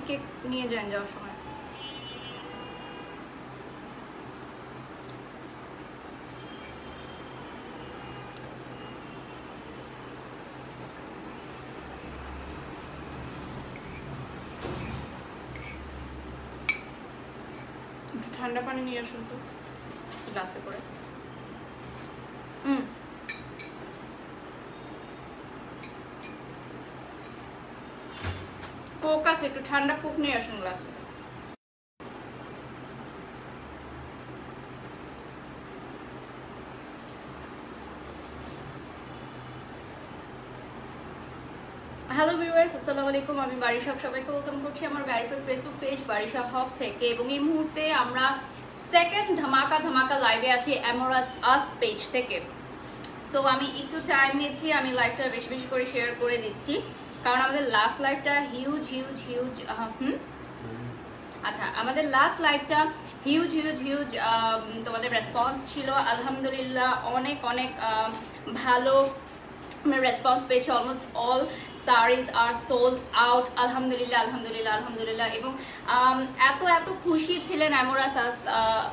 Cake নিয়ে যান যাওয়ার সময়। ঠান্ডা পানি নিয়ে আসুন তো গ্লাসে করে। কোক আছে, একটু ঠান্ডা কোক নিয়ে আসুন গ্লাসে। হ্যালো ভিউয়ার্স, আসসালামু আলাইকুম। আমি বারিশা, সবাইকে ওয়েলকাম করছি আমার ভেরিফাইড ফেসবুক পেজ বারিশা হক থেকে। এবং এই মুহূর্তে আমরা সেকেন্ড ধামাকা লাইভে আছি অ্যামোরাস আস পেজ থেকে। সো আমি একটু টাইম নিচ্ছি, আমি লাইভটা বেশি বেশি করে শেয়ার করে দিচ্ছি, কারণ আমাদের লাস্ট লাইভটা হিউজ আচ্ছা, আমাদের লাস্ট লাইভটা হিউজ তোমাদের রেসপন্স ছিল। আলহামদুলিল্লাহ অনেক ভালো রেসপন্স পেয়েছি। Almost all sarees are sold out আলহামদুলিল্লাহ। এবং এত খুশি ছিলেন অ্যামোরাস আস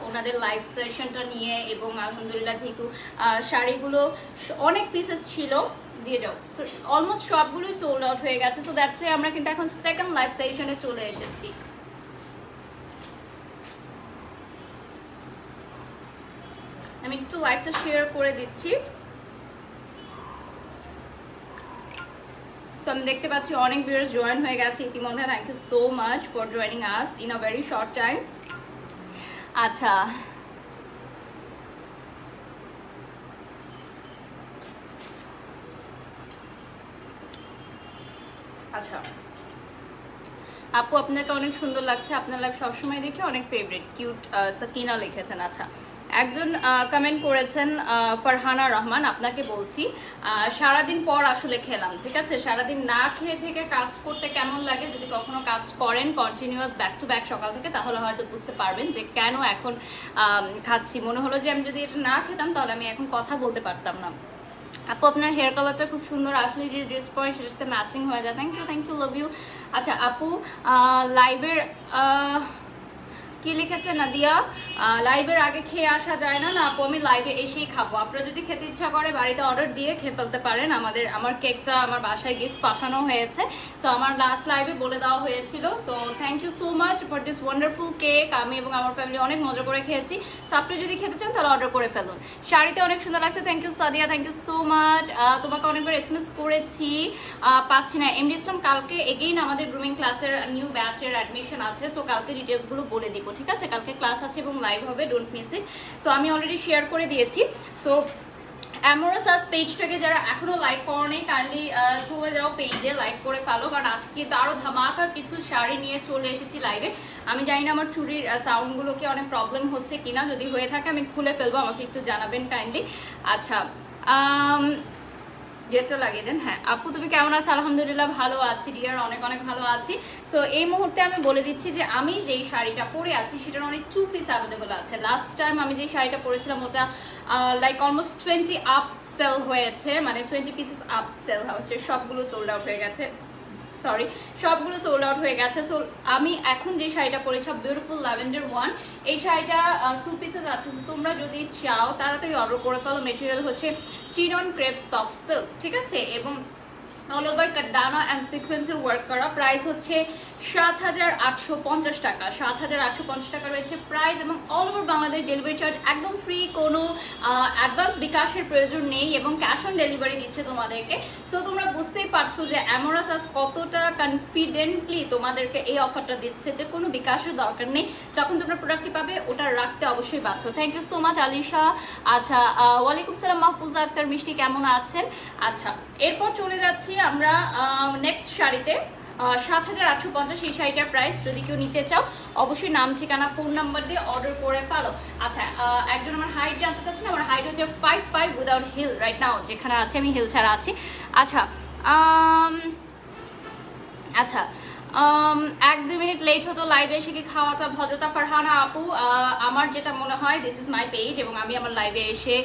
ওনাদের লাইভ সেশনটা নিয়ে। এবং আলহামদুলিল্লাহ যেহেতু শাড়িগুলো অনেক পিসেস ছিল, দিয়ে যাও, অলমোস্ট সবগুলোই সোল্ড আউট হয়ে গেছে। সো দ্যাটস আমরা কিন্তু এখন সেকেন্ড লাইভ সেশনে চলে এসেছি। আমি একটু লাইভটা শেয়ার করে দিচ্ছি। সো আমি দেখতে পাচ্ছি অনেক ভিউয়ার্স জয়েন হয়ে গেছে ইতিমধ্যে। Thank you so much for joining us in a very short time. আচ্ছা, আপু আপনাকে অনেক সুন্দর লাগছে, আপনার লাইভ সবসময় দেখে অনেক ফেভারিট, কিউট সাকিনা লিখেছেন। আচ্ছা, একজন কমেন্ট করেছেন ফারহানা রহমান, আপনাকে বলছি সারাদিন পর আসলে খেলাম, ঠিক আছে? সারাদিন না খেয়ে থেকে কাজ করতে কেমন লাগে, যদি কখনো কাজ করেন কন্টিনিউয়াস ব্যাক টু ব্যাক সকাল থেকে, তাহলে হয়তো বুঝতে পারবেন যে কেন এখন খাচ্ছি। মনে হলো যে আমি যদি এটা না খেতাম তাহলে আমি এখন কথা বলতে পারতাম না। আপু আপনার হেয়ার কালারটা খুব সুন্দর, আসলে যে ড্রেস পরে সেটার সাথে ম্যাচিং হয়ে যায়। Thank you love you. আচ্ছা আপু, লাইভের কি লিখেছে নাদিয়া, লাইভের আগে খেয়ে আসা যায় না? না আপু, আমি লাইভে এসেই খাবো। আপনারা যদি খেতে ইচ্ছা করে বাড়িতে অর্ডার দিয়ে খেয়ে ফেলতে পারেন। আমার কেকটা আমার বাসায় গিফট পাঠানো হয়েছে। সো আমার লাস্ট লাইভে বলে দেওয়া হয়েছিল। So thank you so much for this wonderful cake. আমি এবং আমার ফ্যামিলি অনেক মজা করে খেয়েছি। সো আপনি যদি খেতে চান তাহলে অর্ডার করে ফেলুন। শাড়িতে অনেক সুন্দর লাগছে। Thank you Sadia, thank you so much. তোমাকে অনেকবার এসএমএস করেছি, পাচ্ছি না। এমডি ইসলাম, কালকে এগেইন আমাদের গ্রুমিং ক্লাসের নিউ ব্যাচের অ্যাডমিশন আছে। সো কালকে ডিটেলসগুলো বলে দিব, ঠিক আছে? কালকে ক্লাস আছে এবং লাইভ হবে, ডোন্ট মিস ইট। সো আমি অলরেডি শেয়ার করে দিয়েছি। সো অ্যামোরাস আস পেজটাকে যারা এখনো লাইক করেনি, কাইন্ডলি চলে যাও পেজে, লাইক করে ফেলো, কারণ আজকে তো আরো ধামাকা কিছু শাড়ি নিয়ে চলে এসেছি লাইভে। আমি জানি না আমার চুরির সাউন্ডগুলোকে অনেক প্রবলেম হচ্ছে কিনা, যদি হয়ে থাকে আমি খুলে ফেলবো, আমাকে একটু জানাবেন কাইন্ডলি। আচ্ছা, গেটটা লাগিয়ে দেন। হ্যাঁ আপু, তুমি কেমন আছো? আলহামদুলিল্লাহ ভালো আছি ডিয়ার, অনেক ভালো আছি। সো এই মুহূর্তে আমি বলে দিচ্ছি যে আমি যেই শাড়িটা পরে আছি সেটার অনেক 2 পিস অ্যাভেলেবল আছে। লাস্ট টাইম আমি যেই শাড়িটা পরেছিলাম ওটা লাইক অলমোস্ট 20 আপ সেল হয়েছে, মানে 20 পিসেস আপ সেল হয়েছে, সবগুলো সোল্ড আউট হয়ে গেছে। সবগুলো সোল্ড আউট হয়ে গেছে। সো আমি এখন যে শাড়িটা পরেছি বিউটিফুল ল্যাভেন্ডার ওয়ান, এই শাড়িটা 2 পিসেস আছে। তোমরা যদি চাও তাড়াতাড়ি অর্ডার করে ফেলো। মেটেরিয়াল হচ্ছে চিনন ক্রেপ সফট সিল্ক, ঠিক আছে? এবং অল ওভার কাটদানা অ্যান্ড সিকোয়েন্সের ওয়ার্ক করা। প্রাইস হচ্ছে 7,850 টাকা। 7,850 টাকা রয়েছে প্রাইস। এবং all over Bangladesh delivery charge একদম ফ্রি, কোনো অ্যাডভান্স বিকাশের প্রয়োজন নেই এবং ক্যাশ অন ডেলিভারি দিচ্ছে তোমাদেরকে। সো তোমরা বুঝতেই পারছো যে অ্যামোরাস আস কতটা কনফিডেন্টলি তোমাদেরকে এই অফারটা দিচ্ছে যে কোনো বিকাশের দরকার নেই। যখন তোমরা প্রোডাক্টটি পাবে ওটা রাখতে অবশ্যই বাধ্য। Thank you so much Alisha. আচ্ছা, ওয়ালাইকুম সালাম মাহফুজা আক্তার মিষ্টি, কেমন আছেন? আচ্ছা, এরপর চলে যাচ্ছি আমরা নেক্সট শাড়িতে। 7,850 এই শাড়িটার প্রাইস। যদি কেউ নিতে চাও অবশ্যই নাম, ঠিকানা, ফোন নাম্বার দিয়ে অর্ডার করে ফেলো। আচ্ছা, একজন আমার হাইট জানতে চাচ্ছেন। আমার হাইট হচ্ছে 5'5" উইদাউট হিল। রাইট নাও যেখানে আছে আমি হিল ছাড়া আছি। আচ্ছা, 1-2 মিনিট লেট হতো লাইভে এসে কি খাওয়াটা ভদ্রতা। ফারহানা আপু, আমার যেটা মনে হয় দিস ইজ মাই পেজ এবং আমি আমার লাইভে এসে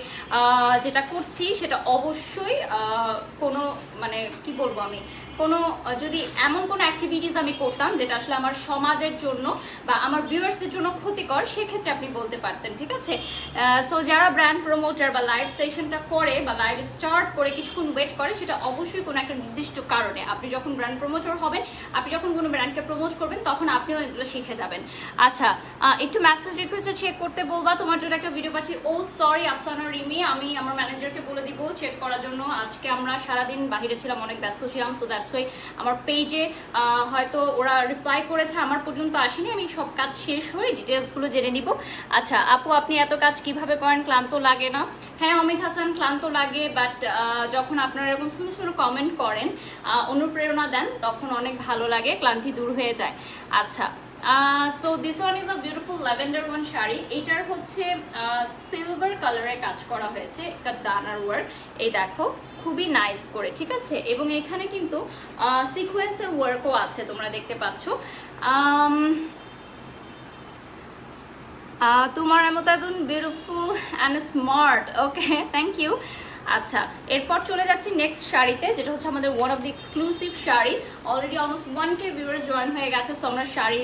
যেটা করছি সেটা অবশ্যই কোনো মানে কি বলবো, আমি কোনো যদি এমন কোনো অ্যাক্টিভিটিস আমি করতাম যেটা আসলে আমার সমাজের জন্য বা আমার ভিউয়ার্সদের জন্য ক্ষতিকর, সেক্ষেত্রে আপনি বলতে পারতেন, ঠিক আছে? সো যারা ব্র্যান্ড প্রমোটার বা লাইভ সেশনটা করে বা লাইভ স্টার্ট করে কিছুক্ষণ ওয়েট করে, সেটা অবশ্যই কোনো একটা নির্দিষ্ট কারণে। আপনি যখন ব্র্যান্ড প্রমোটার হবেন, আপনি যখন কোনো ব্র্যান্ডকে প্রমোট করবেন, তখন আপনিও এগুলো শিখে যাবেন। আচ্ছা, একটু মেসেজ রিকোয়েস্টে চেক করতে বলবা, তোমার জন্য একটা ভিডিও পাচ্ছি। ও সরি আফসানা রিমি, আমি আমার ম্যানেজারকে বলে দিব চেক করার জন্য। আজকে আমরা সারাদিন বাহিরে ছিলাম, অনেক ব্যস্ত ছিলাম, সো দ্যাটস ওয়াই আমার পেজে হয়তো ওরা রিপ্লাই করেছে, আমার পর্যন্ত আসেনি। আমি সব কাজ শেষ হয়ে ডিটেলসগুলো জেনে নিব। আচ্ছা আপু, আপনি এত কাজ কিভাবে করেন? ক্লান্ত লাগে না? হ্যাঁ অমিত হাসান, ক্লান্ত লাগে, বাট যখন আপনারা এরকম সুন্দর সুন্দর কমেন্ট করেন, অনুপ্রেরণা দেন, তখন অনেক ভালো লাগে, ক্লান্তি দূর হয়ে যায়। আচ্ছা, so this one is a beautiful lavender one sari. এটার হচ্ছে সিলভার কালারে কাজ করা হয়েছে, কাতানার ওয়ার্ক। এই দেখো, খুবই নাইস করে, ঠিক আছে? এবং এখানে কিন্তু সিকোয়েন্সের ওয়ার্কও আছে, তোমরা দেখতে পাচ্ছ। তোমার মতো একদম beautiful and smart, okay, thank you. আচ্ছা, এরপর চলে যাচ্ছি নেক্সট শাড়িতে, যেটা হচ্ছে আমাদের one of the exclusive sari. Already almost 1K viewers join হয়ে গেছে, সো আমরা শাড়ি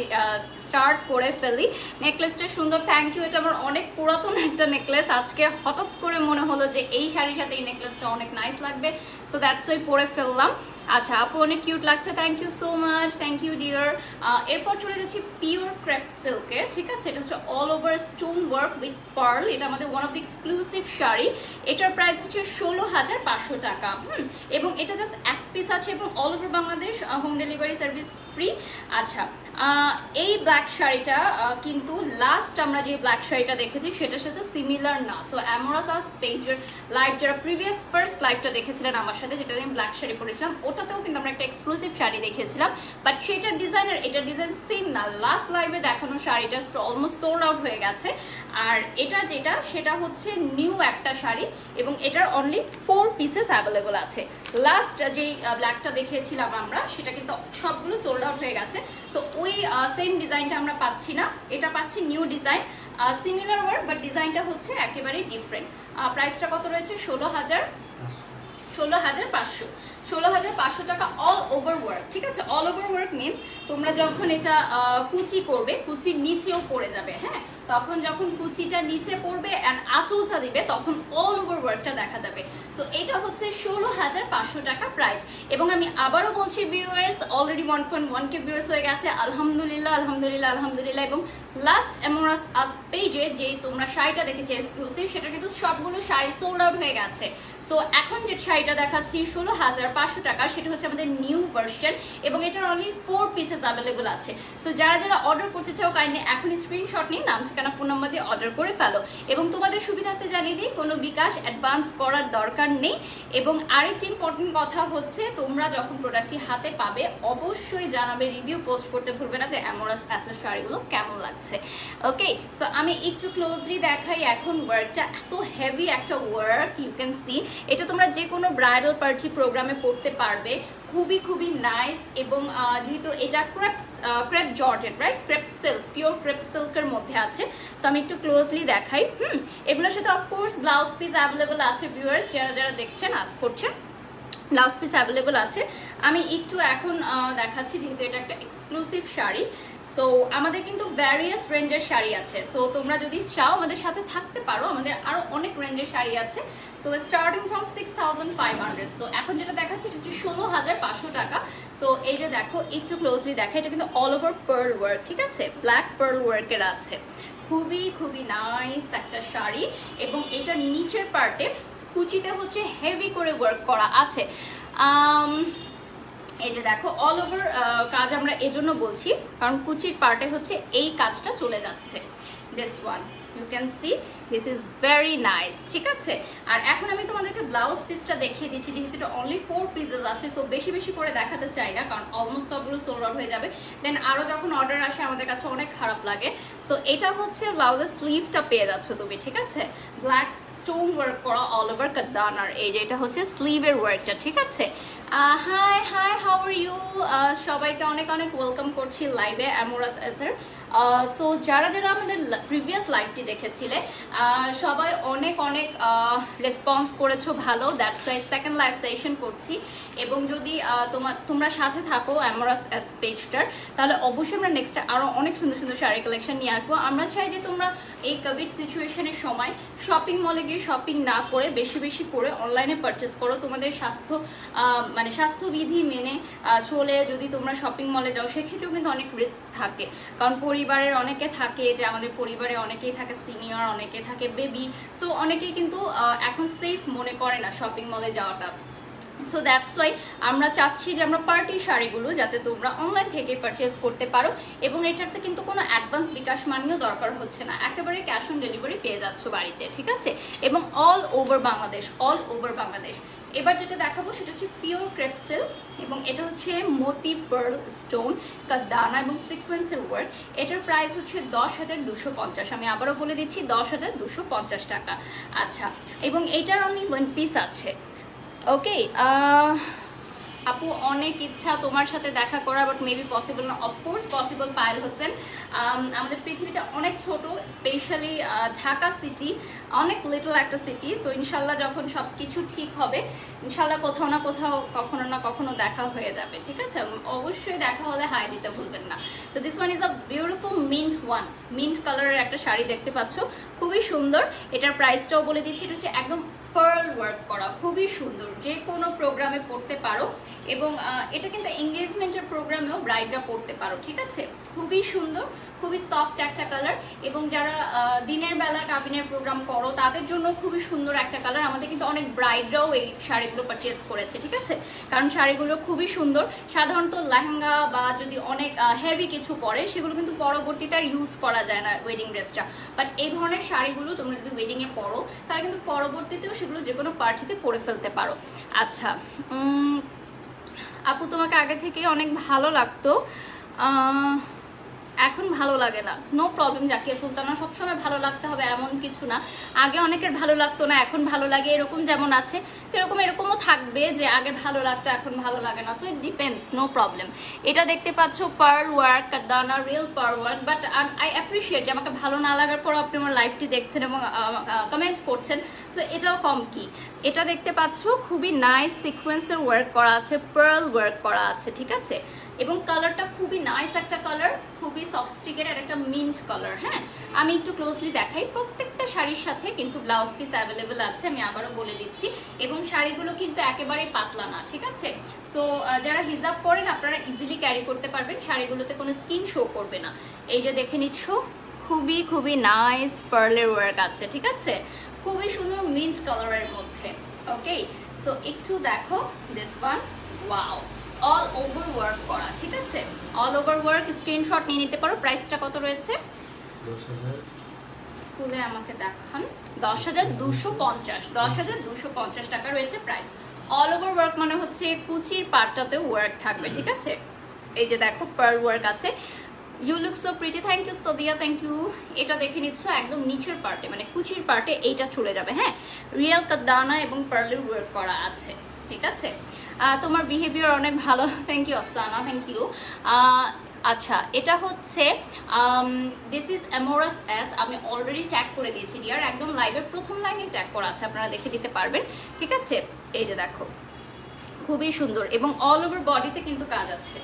স্টার্ট করে ফেলি। নেকলেসটা সুন্দর, থ্যাংক ইউ। এটা আমার অনেক পুরাতন একটা নেকলেস, আজকে হঠাৎ করে মনে হলো যে এই শাড়ির সাথে এই নেকলেসটা অনেক নাইস লাগবে, সো দ্যাটস ওয়াই পরে ফেললাম। আচ্ছা আপু, অনেক কিউট লাগছে, thank you so much, thank you dear. এরপর চলে যাচ্ছি পিওর ক্রেপ সিল্কে, ঠিক আছে? এটা হচ্ছে all over stone work with pearl. এটা আমাদের one of the exclusive sari. এটার প্রাইস হচ্ছে 16,500 টাকা। এবং এটা জাস্ট এক পিস আছে এবং all over Bangladesh home delivery service free. আচ্ছা, এই ব্ল্যাক শাড়িটা কিন্তু লাস্ট আমরা যে ব্ল্যাক শাড়িটা দেখেছি সেটার সাথে সিমিলার না। সো অ্যামোরাস পেজের লাইভ, যারা প্রিভিয়াস ফার্স্ট লাইভটা দেখেছিলেন আমার সাথে, যেটা আমি ব্ল্যাক শাড়ি পরেছিলাম, ওটাতেও কিন্তু আমরা একটা এক্সক্লুসিভ শাড়ি দেখেছিলাম, বাট সেটার ডিজাইন আর এটার ডিজাইন সেম না। লাস্ট লাইভে দেখানো শাড়িটা অলমোস্ট সোল্ড আউট হয়ে গেছে, আর এটা যেটা সেটা হচ্ছে নিউ একটা শাড়ি এবং এটার অনলি 4 পিসেস অ্যাভেলেবল আছে। লাস্ট যেই ব্ল্যাকটা দেখিয়েছিলাম আমরা, সেটা কিন্তু সবগুলো সোল্ড আউট হয়ে গেছে। সো ওই সেম ডিজাইনটা আমরা পাচ্ছি না, এটা পাচ্ছি new design, similar work, but ডিজাইনটা হচ্ছে একেবারেই ডিফারেন্ট। প্রাইসটা কত রয়েছে? 16,500 16,500 টাকা অল ওভার ওয়ার্ক, ঠিক আছে? অল ওভার ওয়ার্ক মিনস তোমরা যখন এটা কুচি করবে, কুচির নিচেও পড়ে যাবে, হ্যাঁ, তখন যখন কুচিটা নিচে পড়বে এন্ড আঁচলটা দিবে, তখন অল ওভার ওয়ার্কটা দেখা যাবে। সো এটা হচ্ছে 16,500 টাকা প্রাইস। এবং আমি আবারও বলছি ভিউয়ার্স, অলরেডি 1.1K ভিউয়ার্স হয়ে গেছে, আলহামদুলিল্লাহ আলহামদুলিল্লাহ আলহামদুলিল্লাহ। এবং লাস্ট অ্যামোরাস আস পেজে যে তোমরা শাড়িটা দেখেছি এক্সক্লুসিভ, সেটা কিন্তু সবগুলো শাড়ি সোল্ড আউট হয়ে গেছে। সো এখন যে শাড়িটা দেখাচ্ছি 16,500 টাকা, সেটা হচ্ছে আমাদের নিউ ভার্সন এবং এটার অনলি 4 পিসেস অ্যাভেলেবল আছে। সো যারা যারা অর্ডার করতে চাও, কাইন্ডলি এখনই স্ক্রিনশট নিন, নাম ঠিকানা ফোন নাম্বার দিয়ে অর্ডার করে ফেলো। এবং তোমাদের সুবিধার্থে জানিয়ে দিই, কোনো বিকাশ অ্যাডভান্স করার দরকার নেই। এবং আরেকটি ইম্পর্টেন্ট কথা হচ্ছে, তোমরা যখন প্রোডাক্টটি হাতে পাবে অবশ্যই জানাবে, রিভিউ পোস্ট করতে ভুলবে না যে অ্যামোরাস অ্যাসের শাড়িগুলো কেমন লাগছে। ওকে, সো আমি একটু ক্লোজলি দেখাই এখন ওয়ার্কটা। এত হেভি একটা ওয়ার্ক, ইউ ক্যান সি। এটা তোমরা যে কোনো ব্রাইডাল পার্টি প্রোগ্রামে পড়তে পারবে, খুবই খুবই নাইস। এবং যেহেতু এটা crepe georgette, right, crepe silk, pure crepe সিল্কের মধ্যে আছে। সো আমি একটু ক্লোজলি দেখাই। এগুলোর সাথে অফকোর্স ব্লাউজ পিস অ্যাভেলেবল আছে। ভিউয়ার্স যারা যারা দেখছেন, আস্ক করছেন, ব্লাউজ পিস অ্যাভেলেবল আছে। আমি একটু এখন দেখাচ্ছি, যেহেতু এটা একটা এক্সক্লুসিভ শাড়ি। সো আমাদের কিন্তু ভ্যারিয়াস রেঞ্জের শাড়ি আছে। সো তোমরা যদি চাও আমাদের সাথে থাকতে পারো, আমাদের আরো অনেক রেঞ্জের শাড়ি আছে। So starting from 6,500। সো এখন যেটা দেখাচ্ছি এটা হচ্ছে 16,500 টাকা। সো এই যে দেখো, একটু ক্লোজলি দেখা, এটা কিন্তু অল ওভার পার্ল ওয়ার্ক, ঠিক আছে? ব্ল্যাক পার্ল ওয়ার্কের আছে, খুবই খুবই নাইস একটা শাড়ি। এবং এটার নিচের পার্টে কুচিতে হচ্ছে হেভি করে ওয়ার্ক করা আছে। এই যে দেখো, অল ওভার কাজ আমরা এজন্য বলছি কারণ কুচির পার্টে হচ্ছে এই কাজটা চলে যাচ্ছে। This one you can see, this is very nice, ঠিক আছে? আর এখন আমি তোমাদেরকে ব্লাউজ পিসটা দেখিয়ে দিচ্ছি, যেহেতু এটা অনলি 4 পিসেস আছে। সো বেশি বেশি করে দেখাতে চাই না, কারণ অলমোস্ট সবগুলো সোল্ড আউট হয়ে যাবে। দেন আরো যখন অর্ডার আসে আমাদের কাছে অনেক খারাপ লাগে। সো এটা হচ্ছে ব্লাউজের স্লিভটা পেয়ে যাচ্ছ তুমি, ঠিক আছে? ব্ল্যাক স্টোন ওয়ার্ক করা অল ওভার কাতানার। এই যে এটা হচ্ছে স্লিভের ওয়ার্কটা, ঠিক আছে? Hi hi, how are you? সবাইকে অনেক অনেক ওয়েলকাম করছি লাইভে অ্যামোরাস এসের। সো যারা যারা আমাদের প্রিভিয়াস লাইভটি দেখেছিলে সবাই অনেক অনেক রেসপন্স করেছো ভালো, that's why second live session করছি। এবং যদি তোমরা সাথে থাকো অ্যামোরাস এস পেজটার, তাহলে অবশ্যই আমরা নেক্সট আরও অনেক সুন্দর সুন্দর শাড়ি কালেকশন নিয়ে আসবো। আমরা চাই যে তোমরা এই কোভিড সিচুয়েশনের সময় শপিং মলে গিয়ে শপিং না করে বেশি বেশি করে অনলাইনে পারচেস করো। তোমাদের স্বাস্থ্যবিধি মেনে চলে যদি তোমরা শপিং মলে যাও, সেক্ষেত্রেও কিন্তু অনেক রিস্ক থাকে। কারণ পরিবারের অনেকে থাকে, যে আমাদের পরিবারে অনেকেই থাকে সিনিয়র, অনেকে থাকে বেবি, সো অনেকেই কিন্তু এখন সেফ মনে করে না শপিং মলে যাওয়াটা। সো দ্যাটস ওয়াই আমরা চাচ্ছি যে আমরা পার্টি শাড়িগুলো যাতে তোমরা অনলাইন থেকে পারচেস করতে পারো, এবং এটাতে কিন্তু কোনো অ্যাডভান্স বিকাশ মানিও দরকার হচ্ছে না, একেবারে ক্যাশ অন ডেলিভারি পেয়ে যাচ্ছ বাড়িতে, ঠিক আছে? এবং অল ওভার বাংলাদেশ। এবার যেটা দেখাবো সেটা হচ্ছে পিওর ক্রেপ সিল্ক, এবং এটা হচ্ছে মতি পার্ল স্টোন কাদানা এবং সিকোয়েন্সের ওয়ার্ক। এটার প্রাইস হচ্ছে 10,250। আমি আবারও বলে দিচ্ছি 10,250 টাকা। আচ্ছা, এবং এটার অনলি 1 পিস আছে। ওকে আপু, অনেক ইচ্ছা তোমার সাথে দেখা করা, বাট মেবি পসিবল না। Of course possible Payel Hossain. আমাদের পৃথিবীটা অনেক ছোট, স্পেশালি ঢাকা সিটি অনেক লিটল একটা সিটি। সো ইনশাল্লাহ যখন সব কিছু ঠিক হবে, ইনশাল্লাহ কোথাও না কোথাও কখনো না কখনো দেখা হয়ে যাবে, ঠিক আছে? অবশ্যই দেখা হলে হাই দিতে ভুলবেন না। So this one is a beautiful mint কালারের একটা শাড়ি দেখতে পাচ্ছ, খুবই সুন্দর। এটার প্রাইসটাও বলে দিচ্ছি, এটা হচ্ছে একদম পার্ল ওয়ার্ক করা, খুবই সুন্দর, যে কোনো প্রোগ্রামে পড়তে পারো। এবং এটা কিন্তু এঙ্গেজমেন্টের প্রোগ্রামেও ব্রাইডরা পড়তে পারো, ঠিক আছে? খুবই সুন্দর, খুবই সফট একটা কালার। এবং যারা দিনের বেলা কাবিনের প্রোগ্রাম করো তাদের জন্য খুবই সুন্দর একটা কালার। আমাদের কিন্তু অনেক ব্রাইডরাও এই শাড়িগুলো পারচেস করেছে, ঠিক আছে? কারণ শাড়িগুলো খুবই সুন্দর। সাধারণত লেহেঙ্গা বা যদি অনেক হেভি কিছু পরে, সেগুলো কিন্তু পরবর্তীতে আর ইউজ করা যায় না ওয়েডিং ড্রেসটা। বাট এই ধরনের শাড়িগুলো তোমরা যদি ওয়েডিংয়ে পরো, তাহলে কিন্তু পরবর্তীতেও সেগুলো যে কোনো পার্টিতে পরে ফেলতে পারো। আচ্ছা আপু, তোমাকে আগে থেকে অনেক ভালো লাগতো, এখন ভালো লাগে না। নো প্রবলেম জাকিয়া সুলতানা, সবসময় ভালো লাগতে হবে এমন কিছু না। আগে অনেকের ভালো লাগতো না, এখন ভালো লাগে, এরকম যেমন আছে এরকমও থাকবে যে আগে ভালো লাগতো এখন ভালো লাগে না। So it depends, no problem. এটা দেখতে পাচ্ছ পার্ল ওয়ার্ক, কাদানা real pearl work. But I appreciate যে আমাকে ভালো না লাগার পর আপনি আমার লাইভটি দেখছেন এবং কমেন্টস করছেন। সো এটাও কম কি। এটা দেখতে পাচ্ছ খুবই নাইস সিকোয়েন্সের ওয়ার্ক করা আছে, পার্ল ওয়ার্ক করা আছে, ঠিক আছে? এবং কালারটা খুবই নাইস একটা কালার, খুবই সফটস্টিকের আর একটা মিন্ট কালার। হ্যাঁ, আমি একটু ক্লোজলি দেখাই। প্রত্যেকটা শাড়ির সাথে কিন্তু ব্লাউজ পিস অ্যাভেলেবেল আছে, আমি আবারও বলে দিচ্ছি। এবং শাড়িগুলো কিন্তু একেবারেই পাতলা না, ঠিক আছে? সো যারা হিজাব পরেন আপনারা ইজিলি ক্যারি করতে পারবেন, শাড়িগুলোতে কোনো স্কিন শো করবে না। এই যে দেখে নিচ্ছ, খুবই নাইস পার্লের ওয়ার্ক আছে, ঠিক আছে? খুবই সুন্দর মিন্ট কালারের মধ্যে। ওকে, সো একটু দেখো this one, wow, all over work করা, ঠিক আছে? অল ওভার ওয়ার্ক, স্ক্রিনশট নিয়ে নিতে পারো। প্রাইসটা কত রয়েছে খুলে আমাকে দেখান। 10,250 টাকা রয়েছে প্রাইস। অল ওভার ওয়ার্ক মানে হচ্ছে কুচির পাটটাতে ওয়ার্ক থাকবে, ঠিক আছে? এই যে দেখো পার্ল ওয়ার্ক আছে। You look so pretty, thank you Sadia, thank you. এটা দেখে নিচ্ছ একদম নিচের পার্টে, মানে কুচির পার্টে এইটা চলে যাবে। হ্যাঁ, রিয়েল কাদানা এবং পার্লের ওয়ার্ক করা আছে, ঠিক আছে? তোমার বিহেভিয়ার অনেক ভালো, thank you Afsana, thank you. আচ্ছা, এটা হচ্ছে দিস ইজ অ্যামোরাস এস। আমি অলরেডি ট্যাগ করে দিয়েছি ডিয়ার, একদম লাইভের প্রথম লাইনে ট্যাগ করা আছে, আপনারা দেখে দিতে পারবেন, ঠিক আছে? এই যে দেখো, খুবই সুন্দর। এবং অল ওভার বডিতে কিন্তু কাজ আছে,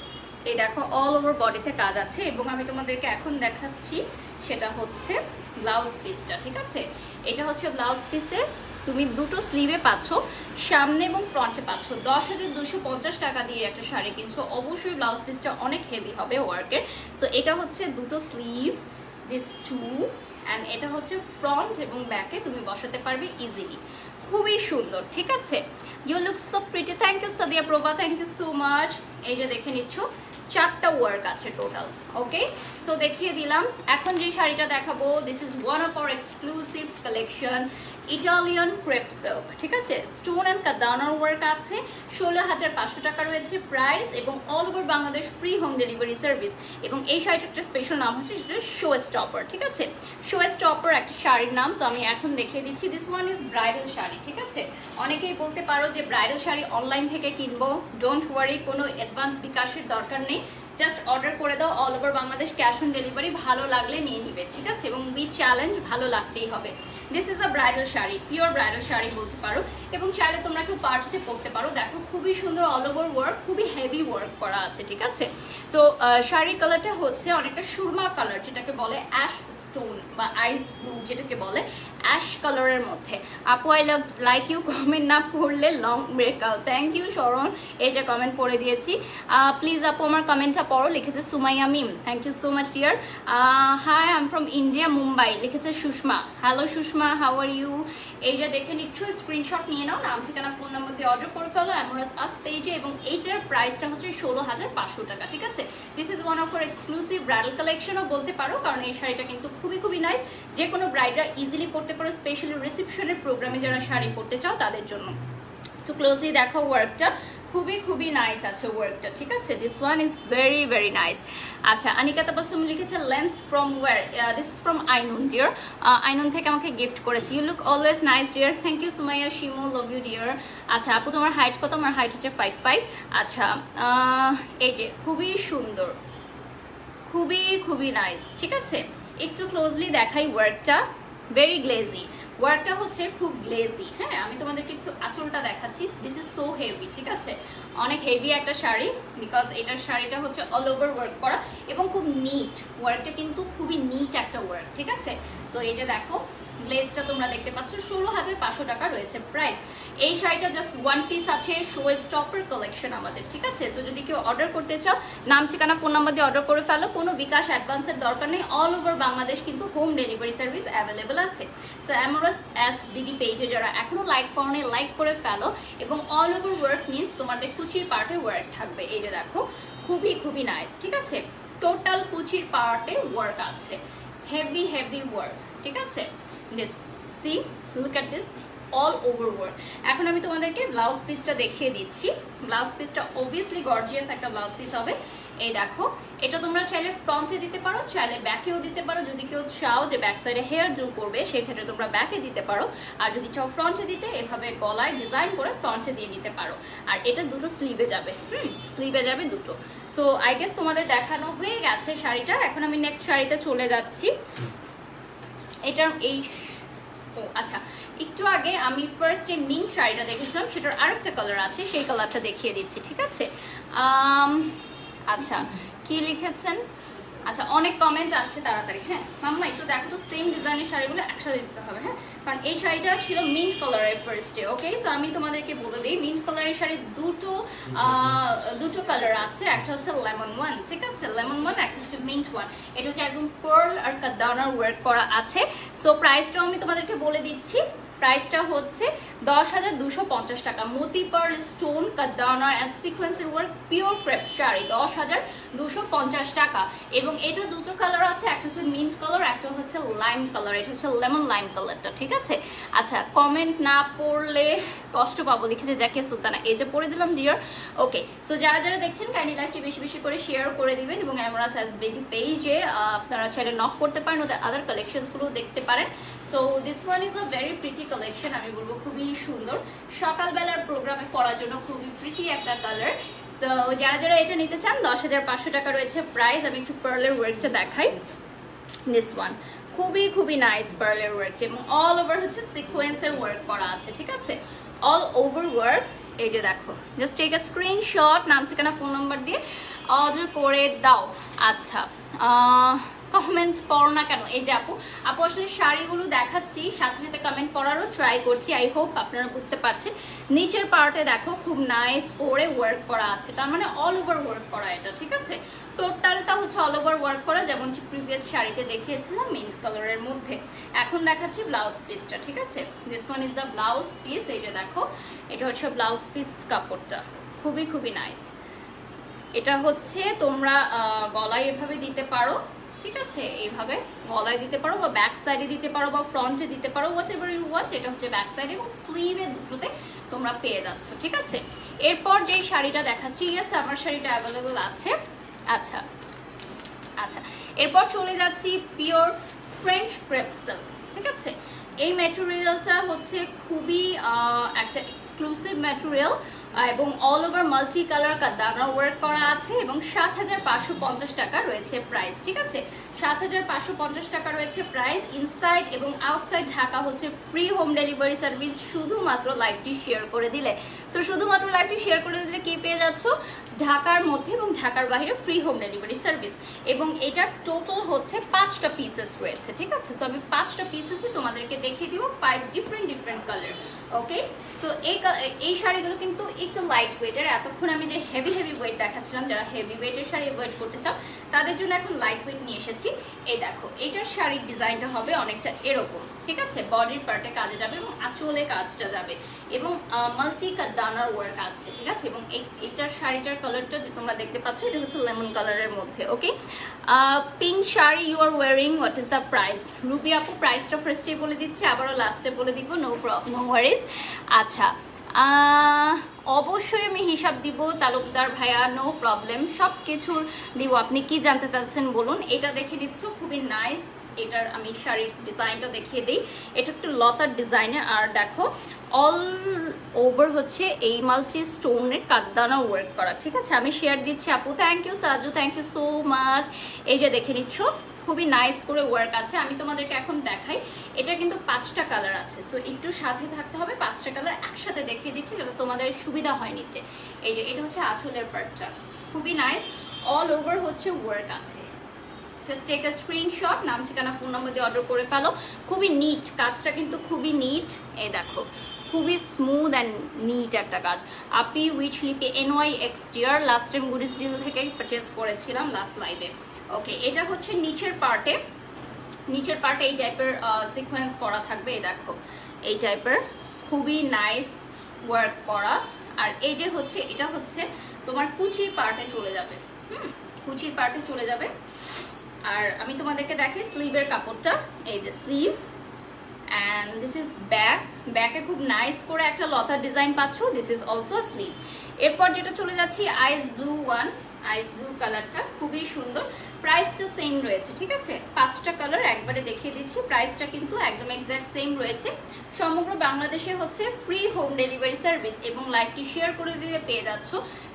এই দেখো অল ওভার বডিতে কাজ আছে। এবং আমি তোমাদেরকে এখন দেখাচ্ছি সেটা হচ্ছে ব্লাউজ পিসটা, ঠিক আছে? এটা হচ্ছে ব্লাউজ পিসে তুমি দুটো স্লিভে পাচ্ছ, সামনে এবং ফ্রন্টে পাচ্ছ। 10,250 টাকা দিয়ে একটা শাড়ি কিনছো, অবশ্যই ব্লাউজ পিসটা অনেক হেভি হবে ওয়ার্কের। সো এটা হচ্ছে দুটো স্লিভ, দিস টু, অ্যান্ড এটা হচ্ছে ফ্রন্ট এবং ব্যাকে তুমি বসাতে পারবে ইজিলি, খুবই সুন্দর, ঠিক আছে? You look so pretty, thank you Sadia Prova, thank you so much. এই যে দেখে নিচ্ছ, 4টা ওয়ার্ক আছে টোটাল। ওকে, সো দেখিয়ে দিলাম। এখন যে শাড়িটা দেখাবো, this is one of our exclusive collection, Italian crepe silk, ঠিক আছে, স্টোন অ্যান্ড কাদানার ওয়ার্ক আছে, 16,500 টাকা রয়েছে প্রাইস, এবং all over Bangladesh free home delivery service. এবং এই শাড়িটার একটা স্পেশাল নাম হচ্ছে সেটা শো স্টপার, ঠিক আছে, শো স্টপার একটা শাড়ির নাম। সো আমি এখন দেখিয়ে দিচ্ছি, this one is bridal sari, ঠিক আছে। অনেকেই বলতে পারো যে ব্রাইডাল শাড়ি অনলাইন থেকে কিনবো, ডোন্ট ওয়ারি, কোনো অ্যাডভান্স বিকাশের দরকার নেই, জাস্ট অর্ডার করে দাও, all over Bangladesh cash on delivery, ভালো লাগলে নিয়ে নিবে, ঠিক আছে, এবং উই চ্যালেঞ্জ ভালো লাগতেই হবে। This is a bridal sari, pure bridal sari বলতে পারো, এবং চাইলে তোমরা কেউ পার্টিতে পরতে পারো। দেখো খুবই সুন্দর অল ওভার ওয়ার্ক, খুবই হেভি ওয়ার্ক করা আছে, ঠিক আছে। সো শাড়ির কালারটা হচ্ছে অনেকটা সুরমা কালার, যেটাকে বলে অ্যাশ স্টোন বা আইস ব্লু, যেটাকে বলে অ্যাশ কালারের মধ্যে। আপু আই লাইক ইউ, কমেন্ট না পড়লে লং ব্রেকআউট। থ্যাংক ইউ শরণ, এই যে কমেন্ট পড়ে দিয়েছি। প্লিজ আপু আমার কমেন্টটা পড়ো, লিখেছে Sumaiya Mim, thank you so much dear. Hi I am from India, Mumbai, লিখেছে Sushma. Hello Sushma, how are you? এই যে দেখে নিচ্ছ, স্ক্রিনশট নিয়ে নাও, নাম ঠিকানা ফোন নাম্বার দিয়ে অর্ডার করে ফেলো অ্যামোরাস আস পেজে, এবং এইটার প্রাইসটা হচ্ছে 16,500 টাকা, ঠিক আছে। This is one of our exclusive bridal কালেকশনও বলতে পারো, কারণ এই শাড়িটা কিন্তু খুবই খুবই নাইস, যে কোনো ব্রাইডরা ইজিলি পরতে পারো, স্পেশালি রিসেপশনের প্রোগ্রামে যারা শাড়ি পরতে চাও তাদের জন্য। তো ক্লোজলি দেখো ওয়ার্কটা, খুবই খুবই নাইস আছে ওয়ার্কটা, ঠিক আছে। This one is very very nice. আচ্ছা, অনিকা তাবাসসুম লিখেছে lens from where, this is from Ainun dear, Ainun থেকে আমাকে গিফট করেছে। You look always nice dear, thank you Sumaiya Shimu, love you dear. আচ্ছা আপু তোমার হাইট কত? আমার হাইট হচ্ছে 5'5". আচ্ছা এই যে খুবই সুন্দর, খুবই খুবই নাইস, ঠিক আছে। একটু ক্লোজলি দেখাই ওয়ার্কটা, ভেরি গ্লেজি ওয়ার্কটা হচ্ছে, খুব গ্লেজি। হ্যাঁ, আমি তোমাদেরকে একটু আঁচলটা দেখাচ্ছি, দিস ইজ সো হেভি, ঠিক আছে, অনেক হেভি একটা শাড়ি, বিকজ এটার শাড়িটা হচ্ছে অল ওভার ওয়ার্ক করা এবং খুব নিট ওয়ার্কটা, কিন্তু খুবই নিট একটা ওয়ার্ক, ঠিক আছে। সো এই যে দেখো গ্লেজটা তোমরা দেখতে পাচ্ছ, 16,500 টাকা রয়েছে প্রাইস। এই শাড়িটা জাস্ট ওয়ান পিস আছে, শো স্টপার কালেকশন আমাদের, ঠিক আছে। সো যদি কেউ অর্ডার করতে চাও, নাম ঠিকানা ফোন নাম্বার দিয়ে অর্ডার করে ফেলো, কোনো বিকাশ অ্যাডভান্সের দরকার নেই, অল ওভার বাংলাদেশ কিন্তু হোম ডেলিভারি সার্ভিস অ্যাভেলেবেল আছে। সো অ্যামোরাস এসবিডি পেজে যারা এখনো লাইক করোনি, লাইক করে ফেলো, এবং অল ওভার ওয়ার্ক মিনস তোমাদের কুচির পার্টে ওয়ার্ক থাকবে। এই যে দেখো খুবই খুবই নাইস, ঠিক আছে, টোটাল কুচির পার্টে ওয়ার্ক আছে, হেভি হেভি ওয়ার্ক, ঠিক আছে। This see look at this all over work. এখন আমি তোমাদেরকে ব্লাউজ পিসটা দেখিয়ে দিচ্ছি। ব্লাউজ পিসটা অবভিয়াসলি গর্জিয়াস একটা ব্লাউজ পিস হবে। এই দেখো, এটা তোমরা চাইলে ফ্রন্টে দিতে পারো, চাইলে ব্যাকেও দিতে পারো। যদি কেউ চাও যে ব্যাক সাইডে হেয়ার ডু করবে, সেক্ষেত্রে তোমরা ব্যাকে দিতে পারো, আর যদি চাও ফ্রন্টে দিতে, এভাবে গলায় ডিজাইন করে ফ্রন্টে দিয়ে নিতে পারো। আর এটা দুটো স্লিভে যাবে, স্লিভে যাবে দুটো। সো আই গেস তোমাদের দেখানো হয়ে গেছে শাড়িটা। এখন আমি নেক্সট শাড়িতে চলে যাচ্ছি। এটা এই আচ্ছা, একটু আগে আমি ফার্স্ট যে মিন শাড়িটা দেখেছিলাম, সেটার আরেকটা কালার আছে, সেই কালারটা দেখিয়ে দিচ্ছি, ঠিক আছে। আচ্ছা কি লিখেছেন? আচ্ছা অনেক কমেন্ট আসছে তাড়াতাড়ি। হ্যাঁ মাম্মা একটু দেখো তো, সেম ডিজাইনের শাড়িগুলো একসাথে দিতে হবে, হ্যাঁ, কারণ এই শাড়িটা ছিল মিন্ট কালারের ফার্স্টে। ওকে, সো আমি তোমাদেরকে বলে দিই, মিন্ট কালারের শাড়ির দুটো কালার আছে, একটা হচ্ছে লেমন ওয়ান, ঠিক আছে, লেমন ওয়ান, একটা হচ্ছে মিন্ট ওয়ান। এটা হচ্ছে একদম পার্ল আর কাদানার ওয়ার্ক করা আছে। সো প্রাইসটাও আমি তোমাদেরকে বলে দিচ্ছি, প্রাইসটা হচ্ছে 10,250 টাকা। মোতি পার্ল স্টোন কাদানা এন্ড সিকোয়েন্সের ওয়ার্ক পিওর ক্রেপ শাড়ি 10,250 টাকা। এবং এটা দুটো কালার আছে, একটা হচ্ছে মিন্ট কালার, একটা হচ্ছে লাইম কালার, এটা হচ্ছে লেমন লাইম কালারটা, ঠিক আছে। আচ্ছা কমেন্ট না পড়লে কষ্ট পাবো, লিখেছে জাকিয়া সুলতানা, এই যে পড়ে দিলাম ডিয়ার। ওকে, সো যারা যারা দেখছেন কাইন্ডলি লাইভটি বেশি বেশি করে শেয়ার করে দিবেন, এবং অ্যামোরাস এসবিডি পেজে আপনারা চাইলে নক করতে পারেন, ওদের আদার কালেকশনসগুলো দেখতে পারেন। So this one is a very pretty collection, আমি বলবো খুবই সুন্দর, সকালবেলার প্রোগ্রামে পরার জন্য খুবই প্রিটি একটা কালার। সো যারা যারা এটা নিতে চান 10,500 টাকা রয়েছে প্রাইস। আমি একটু পার্লের ওয়ার্কটা দেখাই, দিস ওয়ান খুবই খুবই নাইস পার্লের ওয়ার্ক, এবং অল ওভার হচ্ছে সিকোয়েন্সের ওয়ার্ক করা আছে, ঠিক আছে, অল ওভার ওয়ার্ক। এই যে দেখো, জাস্ট টেক আ স্ক্রিনশট, নাম ঠিকানা ফোন নাম্বার দিয়ে অর্ডার করে দাও। আচ্ছা কমেন্ট পড়ো না কেন? এই যে আপু আসলে শাড়িগুলো দেখাচ্ছি, সাথে সাথে কমেন্ট পড়ারও ট্রাই করছি। আই হোপ আপনারা বুঝতে পারছেন। নিচের পার্টে দেখো খুব নাইস করে ওয়ার্ক করা আছে, তার মানে অল ওভার ওয়ার্ক করা এটা, ঠিক আছে। টোটালটা হচ্ছে অল ওভার ওয়ার্ক করা, যেমন প্রিভিয়াস শাড়িতে দেখিয়েছিলাম মিন্ট কালারের মধ্যে। এখন দেখাচ্ছি ব্লাউজ পিসটা, ঠিক আছে। This one is the blouse piece. এই যে দেখো, এটা হচ্ছে ব্লাউজ পিস কাপড়টা, খুবই খুবই নাইস। এটা হচ্ছে তোমরা গলায় এভাবে দিতে পারো, ঠিক ঠিক আছে, এইভাবে গলায় দিতে পারো বা ব্যাক সাইডে দিতে পারো বা ফ্রন্টে দিতে পারো, হোয়াট এভার ইউ ওয়ান্ট। এটা হচ্ছে ব্যাক সাইড এবং স্লিভে দুটোতে তোমরা পেয়ে যাচ্ছ, ঠিক আছে। এরপর যেই শাড়িটা দেখাচ্ছি, ইয়েস আমার শাড়িটা অ্যাভেলেবল আছে। আচ্ছা আচ্ছা, এরপর চলে যাচ্ছি পিওর ফ্রেঞ্চ ক্রেপ সিল্ক, ঠিক আছে। এই ম্যাটেরিয়ালটা হচ্ছে খুবই একটা এক্সক্লুসিভ ম্যাটেরিয়াল এবং অল ওভার মাল্টি কালার কাদানা ওয়ার্ক করা আছে এবং ৭৫৫০ টাকা রয়েছে প্রাইস, ঠিক আছে। ৭৫৫০ টাকা রয়েছে প্রাইস। ইনসাইড এবং আউটসাইড ঢাকা হচ্ছে ফ্রি হোম ডেলিভারি সার্ভিস, শুধুমাত্র লাইভটি শেয়ার করে দিলে। সো শুধুমাত্র লাইভটি শেয়ার করে দিলে কি পেয়ে যাচ্ছ, ঢাকার মধ্যে এবং ঢাকার বাইরে ফ্রি হোম ডেলিভারি সার্ভিস। এবং এটার টোটাল হচ্ছে 5টা পিসেস রয়েছে, ঠিক আছে। সো আমি 5টা পিসেসই তোমাদেরকে দেখিয়ে দিব, 5 ডিফারেন্ট কালার। ওকে, সো এই শাড়িগুলো কিন্তু একটু লাইট ওয়েটের। এতক্ষণ আমি যে হেভি ওয়েট দেখাচ্ছিলাম, যারা হেভি ওয়েটের শাড়ি ওয়েট করতে চাও তাদের জন্য এখন লাইট ওয়েট নিয়ে এসেছি। এই দেখো, এইটার শাড়ির ডিজাইনটা হবে অনেকটা এরকম, ঠিক আছে। বডির পার্টে কাজে যাবে এবং আঁচলে কাজটা যাবে এবং মাল্টি কাদানার ওয়ার্ক আছে, ঠিক আছে। এবং এইটার শাড়িটার কালারটা যে তোমরা দেখতে পাচ্ছ, এটা হচ্ছে লেমন কালারের মধ্যে। Okay, pink sari you are wearing, what is the price? Ruby আপু প্রাইসটা ফার্স্টে বলে দিচ্ছি, আবারও লাস্টে বলে দিব, নো ওয়ারিজ। আচ্ছা, অবশ্যই আমি হিসাব দিব তালুকদার ভাইয়া, নো প্রবলেম, সব কিছুর দিব। আপনি কি জানতে চাচ্ছেন বলুন। এটা দেখে দিচ্ছ, খুবই নাইস। এটার আমি শাড়ির ডিজাইনটা দেখিয়ে দিই। এটা একটু লতার ডিজাইনের, আর দেখো অল ওভার হচ্ছে এই মাল্টি স্টোনের কাদানা ওয়ার্ক করা, ঠিক আছে। আমি শেয়ার দিচ্ছি আপু, thank you Saju, thank you so much. এই যে দেখে নিচ্ছ, খুবই নাইস করে ওয়ার্ক আছে। আমি তোমাদেরকে এখন দেখাই, এটা কিন্তু 5টা কালার আছে। সো একটু সাথে থাকতে হবে, 5টা কালার একসাথে দেখিয়ে দিচ্ছি যাতে তোমাদের সুবিধা হয় নিতে। এই যে এটা হচ্ছে আঁচলের পার্টটা, খুবই নাইস, অল ওভার হচ্ছে ওয়ার্ক আছে। জাস্ট টেক আ স্ক্রিনশট, নাম ঠিকানা ফোন নম্বর দিয়ে অর্ডার করে ফেলো। খুবই নিট কাজটা, কিন্তু খুবই নিট। এই দেখো, খুবই স্মুথ অ্যান্ড নিট একটা কাজ। আপি উইচ লিপি NY এক্সটিয়ার, লাস্ট টাইম গুডিস ডিল থেকে পারচেস করেছিলাম লাস্ট লাইভে। ওকে, এটা হচ্ছে নিচের পার্টে এই টাইপের সিকোয়েন্স করা থাকবে। এই দেখো, এই টাইপের খুবই নাইস ওয়ার্ক করা। আর এই যে হচ্ছে, এটা হচ্ছে তোমার কুচির পার্টে চলে যাবে, কুচির পার্টে চলে যাবে। আর আমি তোমাদেরকে দেখাই স্লিভের কাপড়টা, এই যে স্লিভ, অ্যান্ড দিস ইজ ব্যাকে খুব নাইস করে একটা লতার ডিজাইন পাচ্ছ। This is also sleeve. এরপর যেটা চলে যাচ্ছি আইস ব্লু কালারটা, খুবই সুন্দর। প্রাইসটা সেম রয়েছে, ঠিক আছে। 5টা কালার একবারে দেখিয়ে দিচ্ছি, প্রাইসটা কিন্তু একদম এক্স্যাক্ট সেম রয়েছে। সমগ্র বাংলাদেশে হচ্ছে ফ্রি হোম ডেলিভারি সার্ভিস এবং লাইভটি শেয়ার করে দিতে পেয়ে যাচ্ছ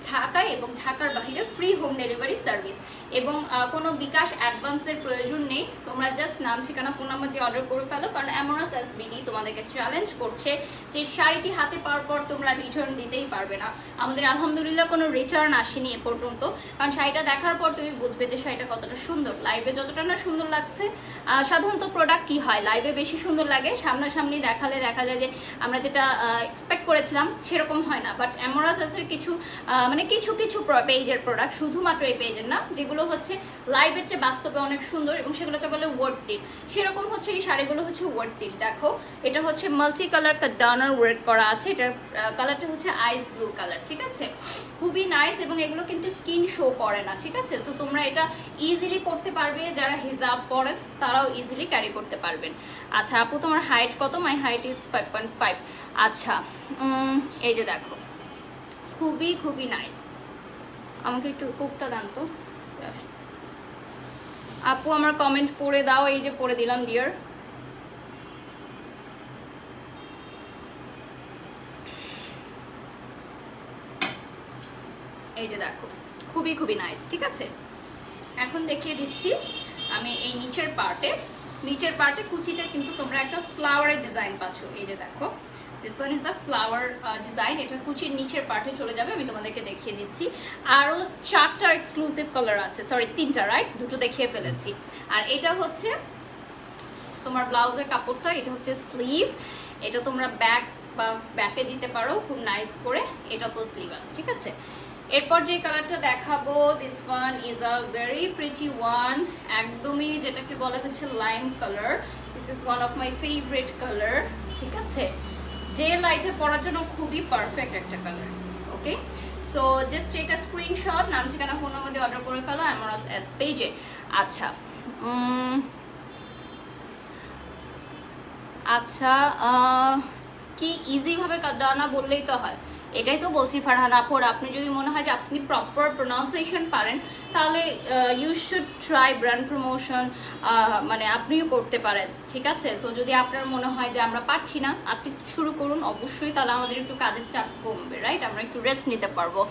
ঢাকায় এবং ঢাকার বাইরে ফ্রি হোম ডেলিভারি সার্ভিস। এবং কোনো বিকাশ অ্যাডভান্সের প্রয়োজন নেই, তোমরা জাস্ট নাম ঠিকানা ফোন নাম্বার দিয়ে অর্ডার করে ফেলো। কারণ অ্যামোরাস SBD তোমাদেরকে চ্যালেঞ্জ করছে যে শাড়িটি হাতে পাওয়ার পর তোমরা রিটার্ন দিতেই পারবে না। আমাদের আলহামদুলিল্লাহ কোনো রিটার্ন আসেনি এ পর্যন্ত, কারণ শাড়িটা দেখার পর তুমি বুঝবে যে শাড়িটা কতটা সুন্দর। লাইভে যতটা না সুন্দর লাগছে, সাধারণত প্রোডাক্ট কি হয় লাইভে বেশি সুন্দর লাগে, সামনাসামনি দেখালে দেখা যায় যে আমরা যেটা এক্সপেক্ট করেছিলাম সেরকম হয় না। বাট অ্যামোরাসের কিছু কিছু পেজের প্রোডাক্ট, শুধুমাত্র এই পেজের না, যেগুলো হচ্ছে লাইভের চেয়ে বাস্তবে অনেক সুন্দর এবং সেগুলোকে বলে ওয়ার্থ ইট, সেরকম হচ্ছে এই শাড়িগুলো হচ্ছে ওয়ার্থ ইট। দেখো, এটা হচ্ছে মাল্টি কালার কাদানার ওয়ার্ক করা আছে। এটার কালারটা হচ্ছে আইস ব্লু কালার, ঠিক আছে। খুবই নাইস এবং এগুলো কিন্তু স্কিন শো করে না, ঠিক আছে। সো তোমরা এটা ইজিলি করতে পারবে, যারা হিজাব পরেন তারাও ইজিলি ক্যারি করতে পারবেন। আচ্ছা আপু, তোমার হাইট কত? মাই হাইট ইজ 5.5। আচ্ছা, এই যে দেখো, খুবই নাইস। আমাকে একটু কোকটা দান তো আপু, আমার কমেন্ট পড়ে দাও। এই যে পড়ে দিলাম ডিয়ার। এই যে দেখো, খুবই নাইস, ঠিক আছে। এখন দেখিয়ে দিচ্ছি আমি এই নিচের পার্টে কুচিতে কিন্তু তোমরা একটা ফ্লাওয়ারের ডিজাইন পাচ্ছ। এই যে দেখো, this one is the flower design. এটা কুচির নিচের পার্টে চলে যাবে। আমি তোমাদেরকে দেখিয়ে দিচ্ছি। আরও 4টা এক্সক্লুসিভ কালার আছে, সরি 3টা, রাইট, 2টো দেখিয়ে ফেলেছি। আর এটা হচ্ছে তোমার ব্লাউজের কাপড়টা, এটা হচ্ছে স্লিভ। এটা তোমরা ব্যাকে দিতে পারো খুব নাইস করে, এটা তো স্লিভ আছে, ঠিক আছে। এরপর যে কালারটা দেখাবো, this one is a very pretty one, একদমই যেটাকে বলা হচ্ছে lime colour. This is one of my favourite colour, ঠিক আছে। যে লাইটে পরার জন্য খুবই পারফেক্ট একটা colour. Okay, so just take a screenshot, নাম ঠিকানা ফোন নম্বর দিয়ে অর্ডার করে ফেলো অ্যামোরাস পেজে। আচ্ছা, আচ্ছা কি ইজি ভাবে ডানা বললেই তো হয়, এটাই তো বলছি ফারহানা আপু। আপনি যদি মনে হয় যে আপনি প্রপার প্রোনাউন্সিয়েশন পারেন তাহলে you should try brand promotion, মানে আপনিও করতে পারেন, ঠিক আছে। সো যদি আপনার মনে হয় যে আমরা পারছি না, আপনি শুরু করুন অবশ্যই, তাহলে আমাদের একটু কাজের চাপ কমবে, রাইট, আমরা একটু রেস্ট নিতে পারবো।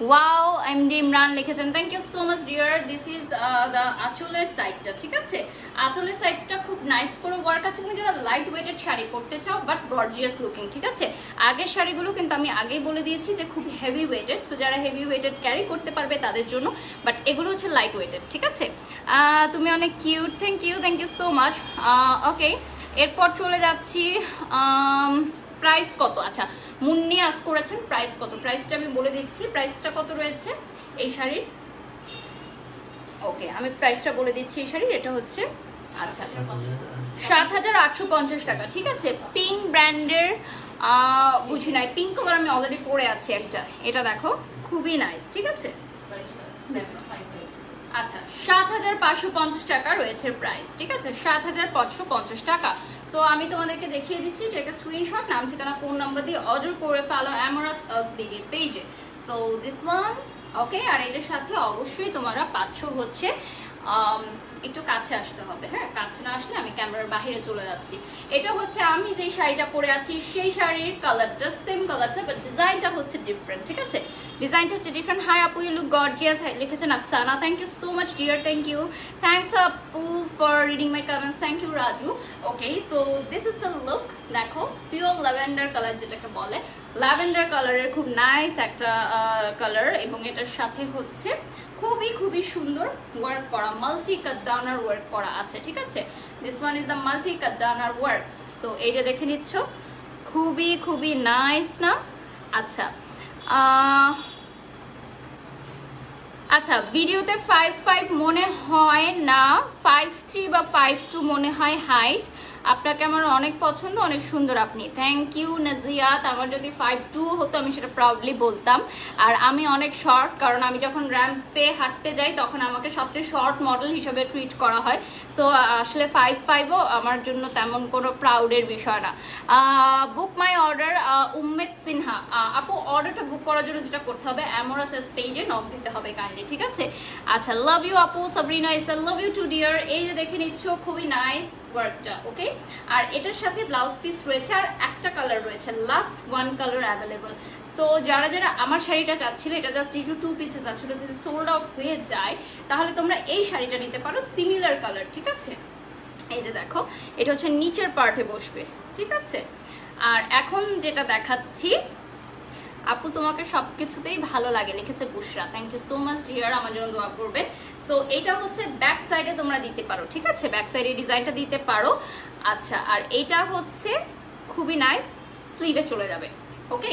ওয়াও এমডি ইমরান লিখেছেন, thank you so much dear. This is the আঁচলের সাইডটা, ঠিক আছে। আঁচলের সাইডটা খুব নাইস করে ওয়ার্ক আছে, কিন্তু যারা লাইট ওয়েটেড শাড়ি পরতে চাও বাট গর্জিয়াস লুকিং, ঠিক আছে। আগের শাড়িগুলো কিন্তু আমি আগেই বলে দিয়েছি যে খুব হেভি ওয়েটেড, সো যারা হেভি ওয়েটেড ক্যারি করতে পারবে তাদের জন্য, বাট এগুলো হচ্ছে লাইট ওয়েটেড, ঠিক আছে। তুমি অনেক cute, thank you so much. Okay, এরপর চলে যাচ্ছি প্রাইস কত। আচ্ছা, মুন্নি আস করেছেন প্রাইস কত, প্রাইসটা আমি বলে দিচ্ছি। প্রাইসটা কত রয়েছে এই শাড়ির? ওকে, আমি প্রাইসটা বলে দিচ্ছি এই শাড়ির। এটা হচ্ছে আচ্ছা 7,850 টাকা, ঠিক আছে। পিঙ্ক ব্র্যান্ডের, বুঝি নাই, পিঙ্ক কালার আমি অলরেডি পরে আছি একটা, এটা দেখো খুবই নাইস, ঠিক আছে। আচ্ছা 7,550 টাকা রয়েছে প্রাইস, ঠিক আছে, 7,550 টাকা। সো আমি তোমাদেরকে দেখিয়ে দিচ্ছি, টেক আ স্ক্রিনশট, নাম ঠিকানা ফোন নাম্বার দিয়ে অর্ডার করে ফেলো অ্যামোরাস বিডির পেজে। সো দিস ওয়ান, ওকে। আর এদের সাথে অবশ্যই তোমরা পাচ্ছ হচ্ছে একটু কাছে আসতে হবে, হ্যাঁ, কাছে না আসলে আমি ক্যামেরার বাইরে চলে যাচ্ছি। এটা হচ্ছে আমি যে শাড়িটা পরে আছি সেই শাড়ির কালারটা, সেম কালারটা, বাট ডিজাইনটা হচ্ছে ডিফারেন্ট, ঠিক আছে, ডিজাইনটা হচ্ছে ডিফারেন্ট। হাই আপু, ইউ লুক গর্জিয়াস লিখেছেন Afsana, thank you so much dear, thank you, thanks আপু for reading my comments, thank you Raju. Okay, so this is the look, দেখো পিওর ল্যাভেন্ডার কালার যেটাকে বলে, ল্যাভেন্ডার কালারের খুব নাইস একটা কালার, এবং এটার সাথে হচ্ছে খুবই সুন্দর ওয়ার্ক করা, মাল্টি কাট ডাউনার ওয়ার্ক করা আছে, ঠিক আছে। This one is the multi cut ডাউনার work. So এইটা দেখে নিচ্ছ, খুবই নাইস না? আচ্ছা আচ্ছা, ভিডিওতে 5'5" মনে হয় না, 5'3" বা 5'2" মনে হয় হাইট। আপনাকে আমার অনেক পছন্দ, অনেক সুন্দর আপনি, থ্যাংক ইউ নাজিয়াত। আমার যদি 5'2" হতো আমি সেটা প্রাউডলি বলতাম। আর আমি অনেক শর্ট, কারণ আমি যখন র্যাম্পে হাঁটতে যাই তখন আমাকে সবচেয়ে শর্ট মডেল হিসেবে ট্রিট করা হয়। সো আসলে 5'5"ও আমার জন্য তেমন কোনো প্রাউডের বিষয় না। বুক মাই অর্ডার, উম্মেদ সিনহা আপু, অর্ডারটা বুক করার জন্য যেটা করতে হবে অ্যামোরাস পেজে নক দিতে হবে কাইন্ডলি, ঠিক আছে। আচ্ছা, লাভ ইউ আপু, সাবরিনা ইসা, লাভ ইউ টু ডিয়ার। এই যে দেখে নিচ্ছ খুবই নাইস ওয়ার্কটা, ওকে। আর এটার সাথে ব্লাউজ পিস রয়েছে, আর একটা কালার রয়েছে, last one colour available. So যারা আমার শাড়িটা চাচ্ছিল, এটা জাস্ট 2 পিসেস আছে, যদি সোল্ড আউট হয়ে যায় তাহলে তোমরা এই শাড়িটা নিতে পারো, সিমিলার কালার, ঠিক আছে। এই যে দেখো, এটা হচ্ছে নিচের পার্টে বসবে, ঠিক আছে। আর এখন যেটা দেখাচ্ছি, আপু তোমাকে সবকিছুতেই ভালো লাগে লিখেছে Bushra, thank you so much dear, আমার জন্য দোয়া করবে। সো এটা হচ্ছে ব্যাক সাইডে তোমরা দিতে পারো, ঠিক আছে, ব্যাক সাইডে ডিজাইনটা দিতে পারো। আচ্ছা, আর এটা হচ্ছে খুবই নাইস, স্লিভে চলে যাবে, ওকে।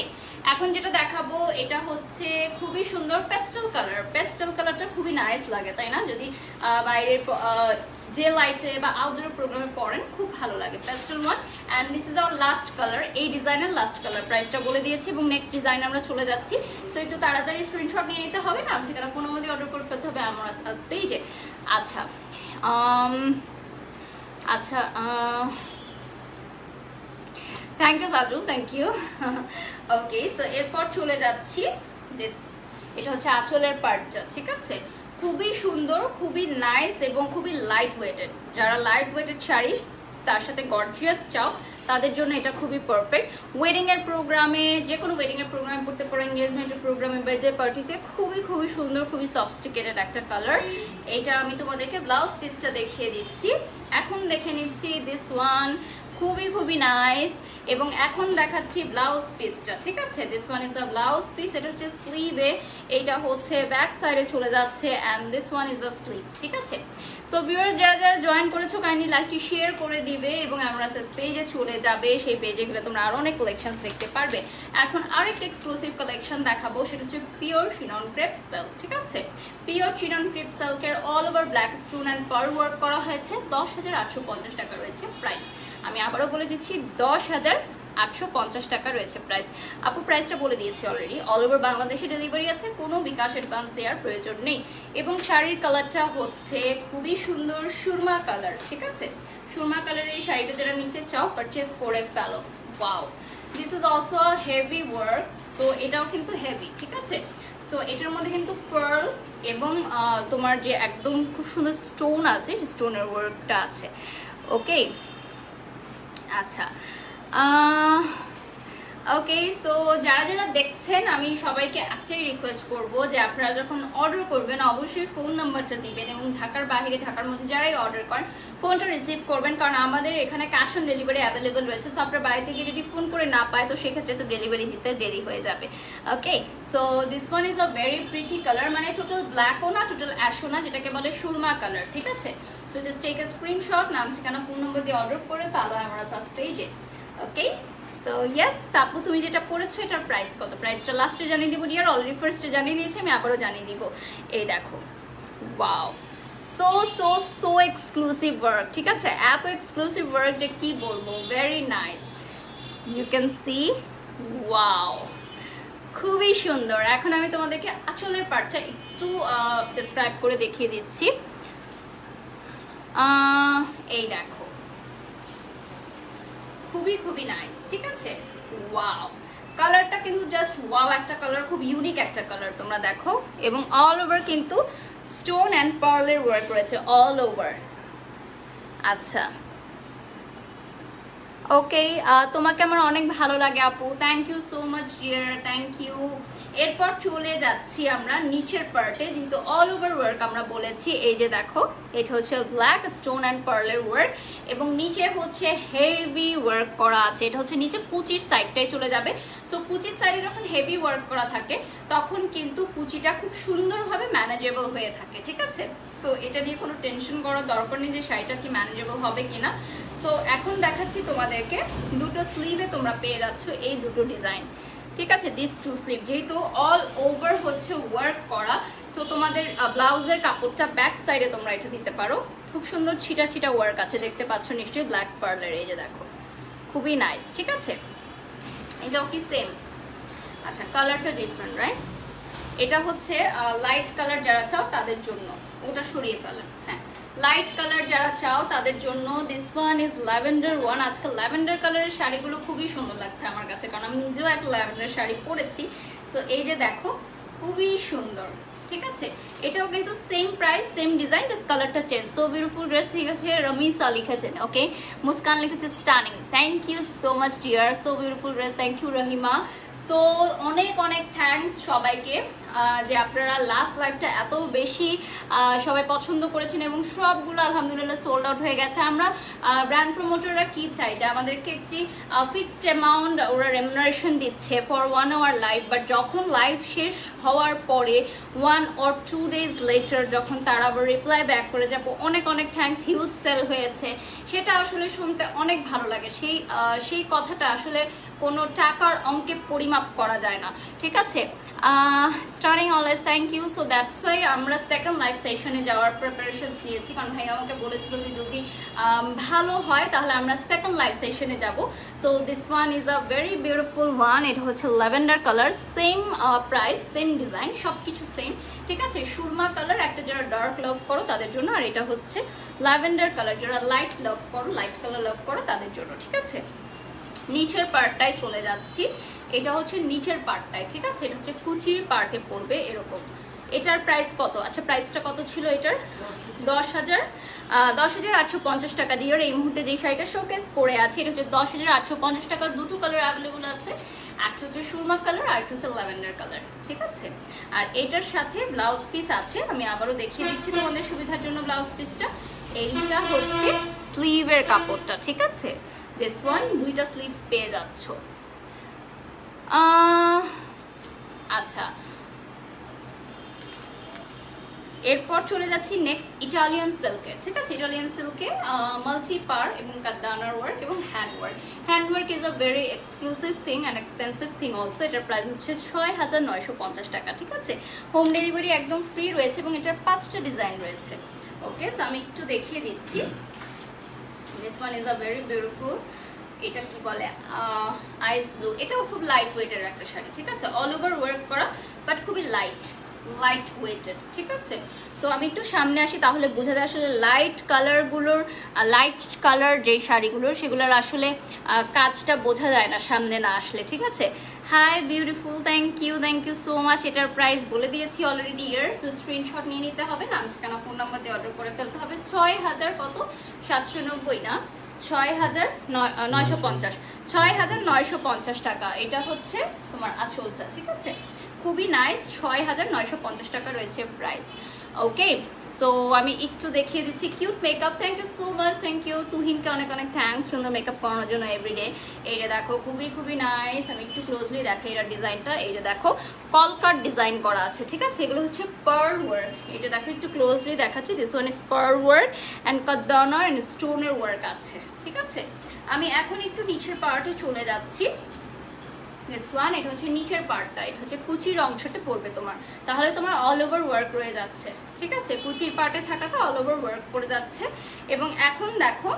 এখন যেটা দেখাবো এটা হচ্ছে খুবই সুন্দর পেস্টেল কালার, পেস্টেল কালারটা খুবই নাইস লাগে, তাই না? যদি বাইরের যে লাইটে বা আউটডোর প্রোগ্রামে পরেন খুব ভালো লাগে, pastel one. And this is our last colour, এই ডিজাইনের লাস্ট কালার, প্রাইসটা বলে দিয়েছি এবং নেক্সট ডিজাইনে আমরা চলে যাচ্ছি। সো একটু তাড়াতাড়ি স্ক্রিনশট নিয়ে নিতে হবে, না সেখানে ফোনের মধ্যে অর্ডার করে ফেলতে হবে আমার পেজে। আচ্ছা আচ্ছা, thank you Saju, thank you. Okay, so এরপর চলে যাচ্ছি দিস, এটা হচ্ছে আঁচলের পার্টটা, ঠিক আছে, খুবই সুন্দর, খুবই নাইস এবং খুবই লাইট ওয়েটেড। যারা লাইট ওয়েটেড শাড়ি তার সাথে গর্জিয়াস চাও তাদের জন্য এটা খুবই পারফেক্ট। ওয়েডিং এর প্রোগ্রামে, যে কোনো ওয়েডিং এর প্রোগ্রামে পড়তে পারো, এনগেজমেন্টের প্রোগ্রামে, বার্থডে পার্টিতে খুবই সুন্দর, খুবই সফিস্টিকেটেড একটা কালার। এটা আমি তোমাদেরকে ব্লাউজ পিসটা দেখিয়ে দিচ্ছি। এখন দেখে নিচ্ছি দিস ওয়ান, খুবই নাইস। এবং এখন দেখাচ্ছি ব্লাউজ পিসটা, ঠিক আছে। This one is the blouse piece, এটা হচ্ছে স্লিভে, এটা হচ্ছে ব্যাক সাইডে চলে যাচ্ছে, and this one is the sleeve, ঠিক আছে। সো ভিউয়ার্স, যারা জয়েন করেছো কাইন্ডলি লাইভটি শেয়ার করে দিবে এবং আমরা পেজে চলে যাবে, সেই পেজে গেলে তোমরা আরো অনেক কালেকশন দেখতে পারবে। এখন আরেকটা এক্সক্লুসিভ কালেকশন দেখাবো, সেটা হচ্ছে পিওর চিনন ক্রেপ সিল্ক, ঠিক আছে। পিওর চিনন ক্রেপ সিল্কের all over black stone and pearl work করা হয়েছে, 10,850 টাকা রয়েছে প্রাইস। আমি আবারও বলে দিচ্ছি 10,000 850 টাকা রয়েছে প্রাইস। আপু প্রাইসটা বলে দিয়েছি অলরেডি। অল ওভার বাংলাদেশে ডেলিভারি আছে, কোনো বিকাশ অ্যাডভান্স দেওয়ার প্রয়োজন নেই। এবং শাড়ির কালারটা হচ্ছে খুবই সুন্দর সুরমা কালার, ঠিক আছে? সুরমা কালারের এই শাড়িটা যারা নিতে চাও পারচেজ করে ফেলো। Wow, this is also a heavy work. So এটাও কিন্তু হেভি, ঠিক আছে? সো এটার মধ্যে কিন্তু পার্ল এবং তোমার যে একদম খুব সুন্দর স্টোন আছে, সেই স্টোনের ওয়ার্কটা আছে। ওকে, আচ্ছা, ওকে। সো যারা যারা দেখছেন, আমি সবাইকে একটাই রিকোয়েস্ট করব যে আপনারা যখন অর্ডার করবেন অবশ্যই ফোন নাম্বারটা দিবেন, এবং ঢাকার বাইরে ঢাকার মধ্যে যারাই অর্ডার করেন ফোনটা রিসিভ করবেন, কারণ আমাদের এখানে ক্যাশ অন ডেলিভারি অ্যাভেলেবল রয়েছে। সো আপনার বাড়িতে গিয়ে যদি ফোন করে না পায় তো সেক্ষেত্রে তো ডেলিভারি দিতে দেরি হয়ে যাবে। Okay, so this one is a very pretty colour, মানে টোটাল ব্ল্যাকও না টোটাল অ্যাশও না, যেটাকে বলে সুরমা কালার, ঠিক আছে? So just take a screenshot, নাম ঠিকানা ফোন নম্বর দিয়ে অর্ডার করে ফেলো আমার সার্চ পেজে। ওকে, সো ইয়েস আপু, তুমি যেটা পড়েছো এটার প্রাইস কত? প্রাইসটা লাস্টে জানিয়ে দিব ডিয়ার, অলরেডি ফার্স্টে জানিয়ে দিয়েছি, আমি আবারও জানিয়ে দিব। এই দেখো, wow, so so so exclusive work, ঠিক আছে? এত এক্সক্লুসিভ ওয়ার্ক যে কি বলবো, very nice, you can see, wow, খুবই সুন্দর। এখন আমি তোমাদেরকে আঁচলের পার্টটা একটু ডিসক্রাইব করে দেখিয়ে দিচ্ছি। এই দেখো, খুবই খুবই নাইস, ঠিক আছে? ওয়াও, কালারটা কিন্তু জাস্ট ওয়াও একটা কালার, খুব ইউনিক একটা কালার, তোমরা দেখো। এবং অল ওভার কিন্তু স্টোন অ্যান্ড পার্লের ওয়ার্ক রয়েছে অল ওভার। আচ্ছা, ওকে, তোমাকে আমার অনেক ভালো লাগে আপু, thank you so much dear, thank you. এরপর চলে যাচ্ছি আমরা নিচের পার্টে, যেহেতু অল ওভার ওয়ার্ক আমরা বলেছি। এই যে দেখো, এটা হচ্ছে ব্ল্যাক স্টোন অ্যান্ড পার্লের ওয়ার্ক, এবং নিচে হচ্ছে হেভি ওয়ার্ক করা আছে। এটা হচ্ছে নিচে কুচির সাইডটাই চলে যাবে। সো কুচির সাইডে যখন হেভি ওয়ার্ক করা থাকে তখন কিন্তু কুচিটা খুব সুন্দরভাবে ম্যানেজেবল হয়ে থাকে, ঠিক আছে? সো এটা নিয়ে কোনো টেনশন করার দরকার নেই যে শাড়িটা কি ম্যানেজেবল হবে কিনা। সো এখন দেখাচ্ছি তোমাদেরকে, দুটো স্লিভে তোমরা পেয়ে যাচ্ছ এই দুটো ডিজাইন, ঠিক আছে? দিস টু স্লিভ, যেহেতু অল ওভার হচ্ছে ওয়ার্ক করা, সো তোমাদের ব্লাউজের কাপড়টা ব্যাক সাইডে তোমরা এটা দিতে পারো। খুব সুন্দর ছিটা ছিটা ওয়ার্ক আছে, দেখতে পাচ্ছ নিশ্চয়ই, ব্ল্যাক পার্লের। এই যে দেখো, খুবই নাইস, ঠিক আছে? এটাও কি সেম? আচ্ছা, কালারটা ডিফারেন্ট, রাইট? এটা হচ্ছে লাইট কালার যারা চাও তাদের জন্য, ওটা সরিয়ে ফেলেন। হ্যাঁ, লাইট কালার যারা চাও তাদের জন্য this one is lavender one. আজকাল ল্যাভেন্ডার কালারের শাড়িগুলো খুবই সুন্দর লাগছে আমার কাছে, কারণ আমি নিজেও একটা ল্যাভেন্ডার শাড়ি পরেছি। সো এই যে দেখো, খুবই সুন্দর, ঠিক আছে? এটাও কিন্তু same price, same design, just কালারটা চেঞ্জ। সো বিউটিফুল ড্রেস লিখেছে রমিসা, লিখেছেন। ওকে, মুস্কান লিখেছে stunning, thank you so much dear, so beautiful dress, thank you Rahima. So অনেক অনেক থ্যাঙ্কস সবাইকে যে আপনারা লাস্ট লাইভটা এত বেশি সবাই পছন্দ করেছেন, এবং সবগুলো আলহামদুলিল্লাহ সোল্ড আউট হয়ে গেছে। আমরা ব্র্যান্ড প্রমোটাররা কি চাই, যে আমাদেরকে একটি ফিক্সড অ্যামাউন্ট ওরা রেমুনারেশন দিচ্ছে ফর 1 আওয়ার লাইভ, বাট যখন লাইভ শেষ হওয়ার পরে 1 or 2 days লেটার যখন তারা আবার রিপ্লাই ব্যাক করে যাবো অনেক অনেক থ্যাঙ্কস, হিউজ সেল হয়েছে, সেটা আসলে শুনতে অনেক ভালো লাগে। সেই কথাটা আসলে কোনো টাকার অঙ্কে পরিমাপ করা যায় না, ঠিক আছে? Starting always thank you. So that's why আমরা সেকেন্ড লাইভ সেশনে যাওয়ার প্রিপারেশনস নিয়েছি, কারণ ভাই আমাকে বলেছিল যে যদি ভালো হয় তাহলে আমরা সেকেন্ড লাইভ সেশনে যাব। So this one is a very beautiful one, এটা হচ্ছে lavender colour, same price, same design, সব কিছু সেম, ঠিক আছে? সুরমা কালার একটা যারা ডার্ক লাভ করো তাদের জন্য, আর এটা হচ্ছে ল্যাভেন্ডার কালার যারা লাইট লাভ করো, লাইট কালার লাভ করো তাদের জন্য, ঠিক আছে? নিচের পার্টটাই চলে যাচ্ছি, এটা হচ্ছে নিচের পার্টটাই, ঠিক আছে? এটা হচ্ছে কুচির পার্টে পড়বে এরকম। এটার প্রাইস কত? আচ্ছা, প্রাইসটা কত ছিল এটার? 10,850 টাকা দিয়ে এই মুহূর্তে যে শাড়িটা শোকেস করে আছে এটা হচ্ছে 10,850 টাকা। দুটো কালার অ্যাভেলেবল আছে, একটা হচ্ছে সুরমা কালার আর একটা হচ্ছে ল্যাভেন্ডার কালার, ঠিক আছে? আর এটার সাথে ব্লাউজ পিস আছে, আমি আবারও দেখিয়ে দিচ্ছি তোমাদের সুবিধার জন্য ব্লাউজ পিসটা। এইটা হচ্ছে স্লিভের কাপড়টা, ঠিক আছে? দিস ওয়ান দুইটা স্লিভ পেয়ে যাচ্ছ। আচ্ছা, এরপর চলে যাচ্ছি নেক্সট ইটালিয়ান সিল্কে, ঠিক আছে? ইটালিয়ান সিল্কে মাল্টি পার এবং কাদানার ওয়ার্ক এবং hand work. Hand work is a very exclusive thing and expensive thing also. এটার প্রাইস হচ্ছে 6,950 টাকা, ঠিক আছে? হোম ডেলিভারি একদম ফ্রি রয়েছে এবং এটার 5টা ডিজাইন রয়েছে। ওকে, সো আমি একটু দেখিয়ে দিচ্ছি। This one is a very beautiful, এটা কি বলে আইস ব্লু, এটাও খুব লাইট ওয়েটের একটা শাড়ি, ঠিক আছে, অল ওভার ওয়ার্ক করা বাট খুবই লাইট ওয়েটেড, ঠিক আছে। সো আমি একটু সামনে আসি, তাহলে বোঝা যায় আসলে লাইট কালার যেই শাড়িগুলোর সেগুলোর আসলে কাজটা বোঝা যায় না সামনে না আসলে, ঠিক আছে। Hi beautiful, thank you so much. এটার প্রাইস বলে দিয়েছি অলরেডি ইয়ার, সো স্ক্রিনশট নিয়ে নিতে হবে, নাম ঠিকানা ফোন নাম্বার দিয়ে অর্ডার করে ফেলতে হবে। 6000 কত 790 না 6950 টাকা। এটা হচ্ছে তোমার আঁচলটা, ঠিক আছে, খুবই নাইস। 6950 টাকা রয়েছে প্রাইস। ওকে, সো আমি একটু দেখিয়ে দিচ্ছি cute makeup. Thank you so much, thank you তুহিনকে অনেক থ্যাঙ্কস সুন্দর মেকআপ করানোর জন্য এভরিডে। এই যে দেখো খুবই নাইস, আমি একটু ক্লোজলি দেখাই এটার ডিজাইনটা। এই যে দেখো কলকাট ডিজাইন করা আছে, ঠিক আছে, এগুলো হচ্ছে পার্ল ওয়ার্ক। এই যে দেখো একটু ক্লোজলি দেখাচ্ছি, this one is pearl work and কাদানার অ্যান্ড স্টোনের ওয়ার্ক আছে, ঠিক আছে। আমি এখন একটু নিচের পার্টে চলে যাচ্ছি। দিস ওয়ান, এটা হচ্ছে নিচের পার্টটা, এটা হচ্ছে কুচির অংশটা পড়বে তোমার, তাহলে তোমার অল ওভার ওয়ার্ক রয়ে যাচ্ছে, ঠিক আছে, কুচির পার্টে থাকাটা অল ওভার ওয়ার্ক পড়ে যাচ্ছে। এবং এখন দেখো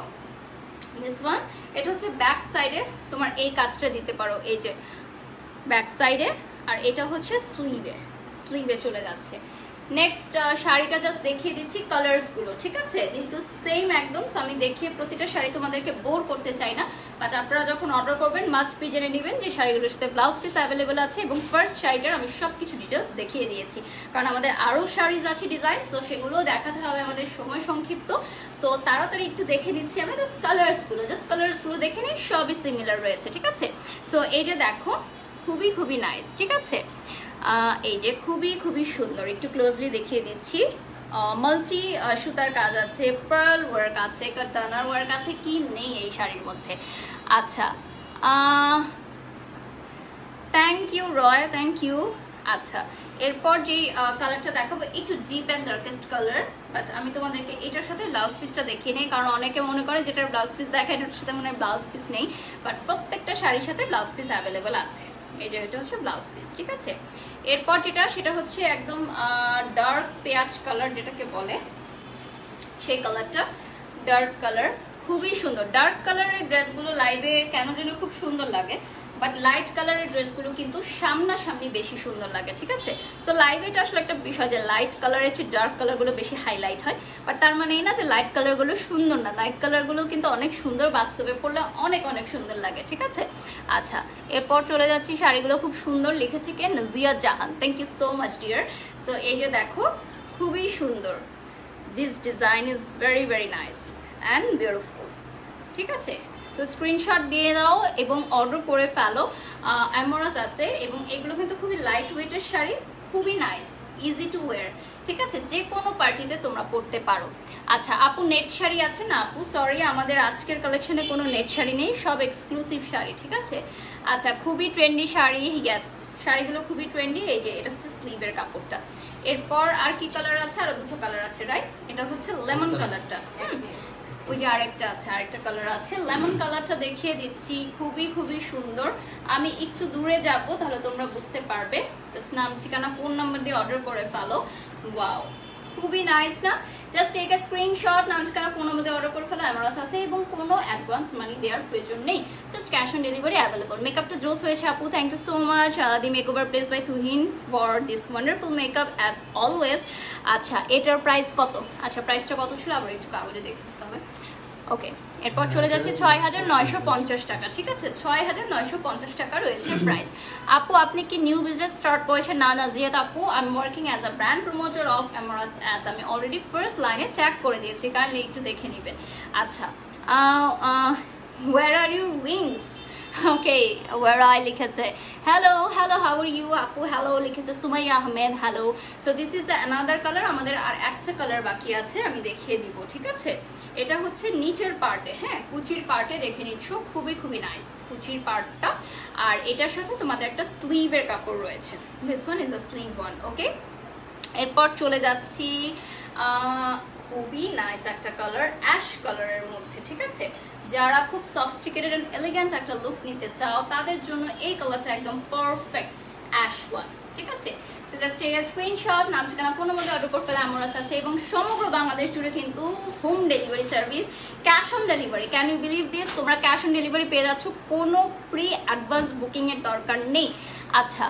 দিস ওয়ান, এটা হচ্ছে ব্যাক সাইডে তোমার এই কাজটা দিতে পারো, এই যে ব্যাক সাইডে, আর এটা হচ্ছে স্লিভে চলে যাচ্ছে। নেক্সট শাড়িটা জাস্ট দেখিয়ে দিচ্ছি কালার্স গুলো, ঠিক আছে, যেহেতু সেম একদম, সো আমি দেখিয়ে প্রতিটা শাড়ি তোমাদেরকে বোর করতে চাই না, বাট আপনারা যখন অর্ডার করবেন মাস্ট বি জেনে নেবেন যে শাড়িগুলোর সাথে ব্লাউজ পিস অ্যাভেলেবেল আছে। এবং ফার্স্ট শাড়িটার আমি সবকিছু ডিটেলস দেখিয়ে দিয়েছি, কারণ আমাদের আরও শাড়িজ আছে ডিজাইন, সো সেগুলোও দেখাতে হবে, আমাদের সময় সংক্ষিপ্ত, সো তাড়াতাড়ি একটু দেখে নিচ্ছি আমরা জাস্ট কালার্সগুলো দেখে নিই, সবই সিমিলার রয়েছে, ঠিক আছে। সো এই যে দেখো খুবই নাইস, ঠিক আছে, এই যে খুবই সুন্দর, একটু ক্লোজলি দেখিয়ে দিচ্ছি। মাল্টি সুতার কাজ আছে, পার্ল ওয়ার্ক আছে, কাতানার ওয়ার্ক আছে, কি নেই এই শাড়ির মধ্যে। আচ্ছা, thank you Roy, thank you. আচ্ছা, এরপর যে কালারটা দেখাবো একটু deep and darkest colour, but আমি তোমাদেরকে এটার সাথে ব্লাউজ পিসটা দেখিয়ে নেই, কারণ অনেকে মনে করে যেটার ব্লাউজ পিস দেখায় এটার সাথে মনে হয় ব্লাউজ পিস নেই, বাট প্রত্যেকটা শাড়ির সাথে ব্লাউজ পিস অ্যাভেলেবেল আছে। এই যে এটা হচ্ছে ব্লাউজ পিস, ঠিক আছে। এরপর সেটা হচ্ছে একদম ডার্ক পেঁয়াজ কালার যেটাকে বলে, সেই কালারটা ডার্ক কালার, খুবই সুন্দর। ডার্ক কালারের ড্রেসগুলো লাইভে কেন যেন খুব সুন্দর লাগে, বাট লাইট কালারের ড্রেসগুলো কিন্তু সামনাসামনি বেশি সুন্দর লাগে, ঠিক আছে। সো লাইভে এটা আসলে একটা বিষয় যে লাইট কালারের চেয়ে ডার্ক কালারগুলো বেশি হাইলাইট হয়, বাট তার মানে এই না যে লাইট কালারগুলো সুন্দর না, লাইট কালারগুলো কিন্তু অনেক সুন্দর, বাস্তবে পড়লে অনেক সুন্দর লাগে, ঠিক আছে। আচ্ছা, এরপর চলে যাচ্ছি, শাড়িগুলো খুব সুন্দর, লিখেছে কে, Nazia Jahan, thank you so much dear. So এই যে দেখো খুবই সুন্দর, this design is very nice and beautiful, ঠিক আছে। সো স্ক্রিনশট দিয়ে দাও এবং অর্ডার করে ফেলো। অ্যামোরাস আছে এবং এগুলো কিন্তু খুবই লাইট ওয়েটের শাড়ি, খুবই নাইস, ইজি টু ওয়্যার, ঠিক আছে, যে কোনো পার্টিতে তোমরা পরতে পারো। আচ্ছা আপু, নেট শাড়ি আছে না আপু? সরি, আমাদের আজকের কালেকশনে কোনো নেট শাড়ি নেই, সব এক্সক্লুসিভ শাড়ি, ঠিক আছে। আচ্ছা, খুবই ট্রেন্ডি শাড়ি, ইয়েস, শাড়িগুলো খুবই ট্রেন্ডি। এই যে এটা হচ্ছে স্লিভের কাপড়টা। এরপর আর কি কালার আছে? আরো দুটো কালার আছে, রাইট? এটা হচ্ছে লেমন কালারটা, ওই যে আরেকটা কালার আছে, লেমন কালারটা দেখিয়ে দিচ্ছি, খুবই সুন্দর। আমি একটু দূরে যাব তাহলে তোমরা বুঝতে পারবে, নাম ঠিকানা ফোন নাম্বার দিয়ে অর্ডার করে ফেলো। ওয়াও, খুবই নাইস না? জাস্ট টেক আ স্ক্রিনশট, নাম ঠিকানা ফোন নাম্বার দিয়ে অর্ডার করে ফেলো, অ্যামারাস আছে এবং কোনো অ্যাডভান্স মানি দেওয়ার প্রয়োজন নেই, just cash on delivery available. মেকআপটা জোস হয়েছে আপু, thank you so much. The makeover place by Tuhin for this wonderful makeup as always. আচ্ছা, এটার প্রাইস কত? আচ্ছা, প্রাইসটা কত ছিল আবার একটু কাগজে দেখতে হবে। ওকে, এরপর চলে যাচ্ছে ৬,৯৫০ টাকা, ঠিক আছে, ৬,৯৫০ টাকা রয়েছে প্রাইস। আপু, আপনি কি নিউ বিজনেস স্টার্ট করেছেন? না জিয়াদ আপু, I am working as a brand promoter of Amorous অ্যাস, আমি অলরেডি ফার্স্ট লাইনে ট্যাগ করে দিয়েছি, কাইন্ডলি একটু দেখে নেবেন। আচ্ছা, where are your wings? Okay, where I লিখেছে হ্যালো, হাউ আর ইউ আপু? হ্যালো লিখেছে Sumaiya Ahmed, hello. So this is the another colour, আমাদের আর একটা কালার বাকি আছে, আমি দেখিয়ে দিব, ঠিক আছে। এটা হচ্ছে নিচের পার্টে, হ্যাঁ, কুচির পার্টে দেখে নিচ্ছ, খুবই নাইস কুচির পার্টটা। আর এটার সাথে তোমাদের একটা স্লিভের কাপড় রয়েছে, this one is a sleeve one. Okay, এরপর চলে যাচ্ছি, খুবই নাইস একটা কালার, অ্যাশ কালারের মধ্যে, ঠিক আছে। যারা খুব সফিস্টিকেটেড এন্ড এলিগেন্ট একটা লুক নিতে চাও তাদের জন্য এই কালারটা একদম পারফেক্ট, অ্যাশ ওয়ান, ঠিক আছে? So just take a screenshot, নাম ঠিকানা ফোন নম্বরে অর্ডার করতে হলে আমরাস আছে, এবং সমগ্র বাংলাদেশ জুড়ে কিন্তু home delivery service, cash on delivery. Can you believe this? তোমরা ক্যাশ অন ডেলিভারি পেয়ে যাচ্ছ, কোনো প্রি অ্যাডভান্স বুকিংয়ের দরকার নেই। আচ্ছা,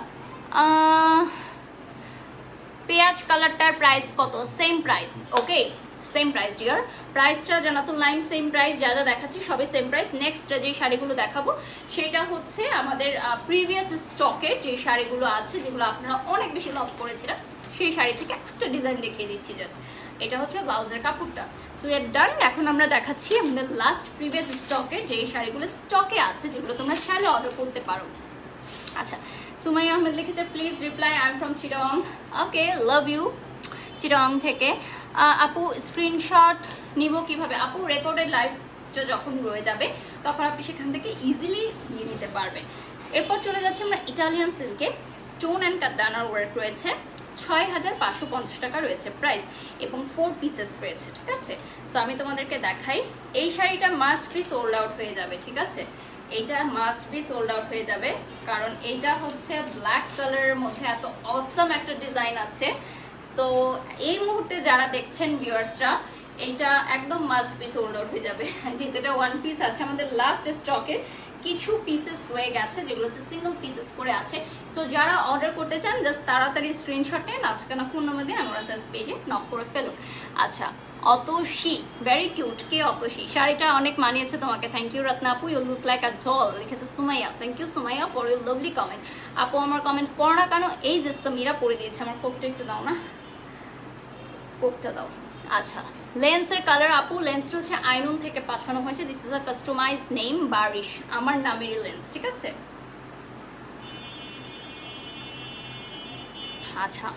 পেঁয়াজ কালারটার প্রাইস কত? সেম প্রাইস, ওকে, সেম প্রাইস ডিয়ার। প্রাইসটা জানাতুল লাইন সেম প্রাইস, যা যা দেখাচ্ছি সবই সেম প্রাইস। নেক্সট যে শাড়িগুলো দেখাবো সেটা হচ্ছে আমাদের প্রিভিয়াস স্টকের যে শাড়িগুলো আছে, যেগুলো আপনারা অনেক বেশি লাভ করেছিলেন, সেই শাড়ি থেকে একটা ডিজাইন দেখিয়ে দিচ্ছি জাস্ট। এটা হচ্ছে ব্লাউজের কাপড়টা। সো এর ডান। এখন আমরা দেখাচ্ছি আমাদের লাস্ট প্রিভিয়াস স্টকের যে শাড়িগুলো স্টকে আছে, যেগুলো তোমরা চাইলে অর্ডার করতে পারো। আচ্ছা, সুমাইয়া আহমেদ লিখেছে please reply, I am from Chittagong. Okay, love you চিটং থেকে। আপু স্ক্রিনশট নিব কিভাবে? আপু রেকর্ডেড লাইভটা যখন রয়ে যাবে তখন আপনি সেখান থেকে ইজিলি নিয়ে নিতে পারবেন। এরপর চলে যাচ্ছে আমরা ইটালিয়ান সিল্কে, স্টোন অ্যান্ড কাতানার ওয়ার্ক রয়েছে, 6550 টাকা রয়েছে প্রাইস, এবং 4 পিসেস রয়েছে, ঠিক আছে? সো আমি তোমাদেরকে দেখাই। এই শাড়িটা মাস্ট বি সোল্ড আউট হয়ে যাবে, ঠিক আছে? এইটা মাস্ট বি সোল্ড আউট হয়ে যাবে, কারণ এইটা হচ্ছে ব্ল্যাক কালারের মধ্যে এত অসম একটা ডিজাইন আছে। তো এই মুহূর্তে যারা দেখছেন ভিউয়ার্সরা, এইটা একদম মাস্ট বি সোল্ড আউট হয়ে যাবে, যেহেতু এটা 1 পিস আছে। আমাদের লাস্ট স্টকের কিছু পিসেস রয়ে গেছে, যেগুলো হচ্ছে সিঙ্গেল পিসেস করে আছে। সো যারা অর্ডার করতে চান জাস্ট তাড়াতাড়ি স্ক্রিনশট নিয়ে নাচকানা ফোন নম্বর দিয়ে আমরা সার্চ পেজে নক করে ফেলুন। আচ্ছা, অতসী, ভেরি কিউট। কে অতসী? শাড়িটা অনেক মানিয়েছে তোমাকে, থ্যাংক ইউ রত্না আপু। You look like a jewel, লিখেছে Sumaiya. Thank you Sumaiya for your lovely comment. আপু আমার কমেন্ট পড়ো না কেন? এই যে সামিরা পড়ে দিয়েছে। আমার কোপটা একটু দাও না, কোপটা দাও। আচ্ছা, লেন্সের কালার আপু, লেন্সটা হচ্ছে আইনুন থেকে পাঠানো হয়েছে। This is a customize name, Barish, আমার নামেরই লেন্স, ঠিক আছে? আচ্ছা,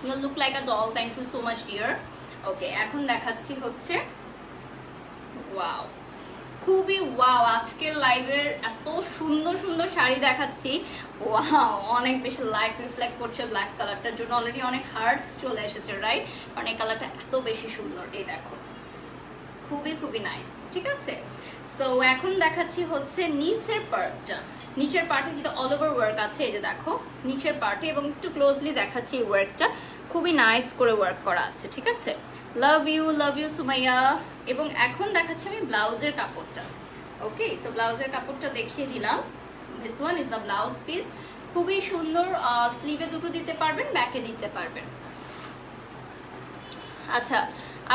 you look like a doll, thank you so much dear. Okay, এখন দেখাচ্ছি হচ্ছে ওয়াও, খুবই ওয়াও, আজকের লাইভের এত সুন্দর সুন্দর শাড়ি দেখাচ্ছি। ওয়াও, অনেক বেশি লাইট রিফ্লেক্ট করছে ব্ল্যাক কালারটার জন্য, অলরেডি অনেক হার্টস চলে এসেছে, রাইট? কারণ এই কালারটা এত বেশি সুন্দর। এই দেখো, খুবই খুবই নাইস, ঠিক আছে? সো এখন দেখাচ্ছি হচ্ছে নিচের পার্টটা। নিচের পার্টে কিন্তু অল ওভার ওয়ার্ক আছে, এই যে দেখো নিচের পার্টে, এবং একটু ক্লোজলি দেখাচ্ছি এই ওয়ার্কটা, খুবই নাইস করে ওয়ার্ক করা আছে, ঠিক আছে? Love you Sumaiya. এবং এখন দেখাচ্ছি আমি ব্লাউজের কাপড়টা। ওকে, সো ব্লাউজের কাপড়টা দেখিয়ে দিলাম। This one is the blouse piece, খুবই সুন্দর। স্লিভে দুটো দিতে পারবেন, ব্যাকে দিতে পারবেন। আচ্ছা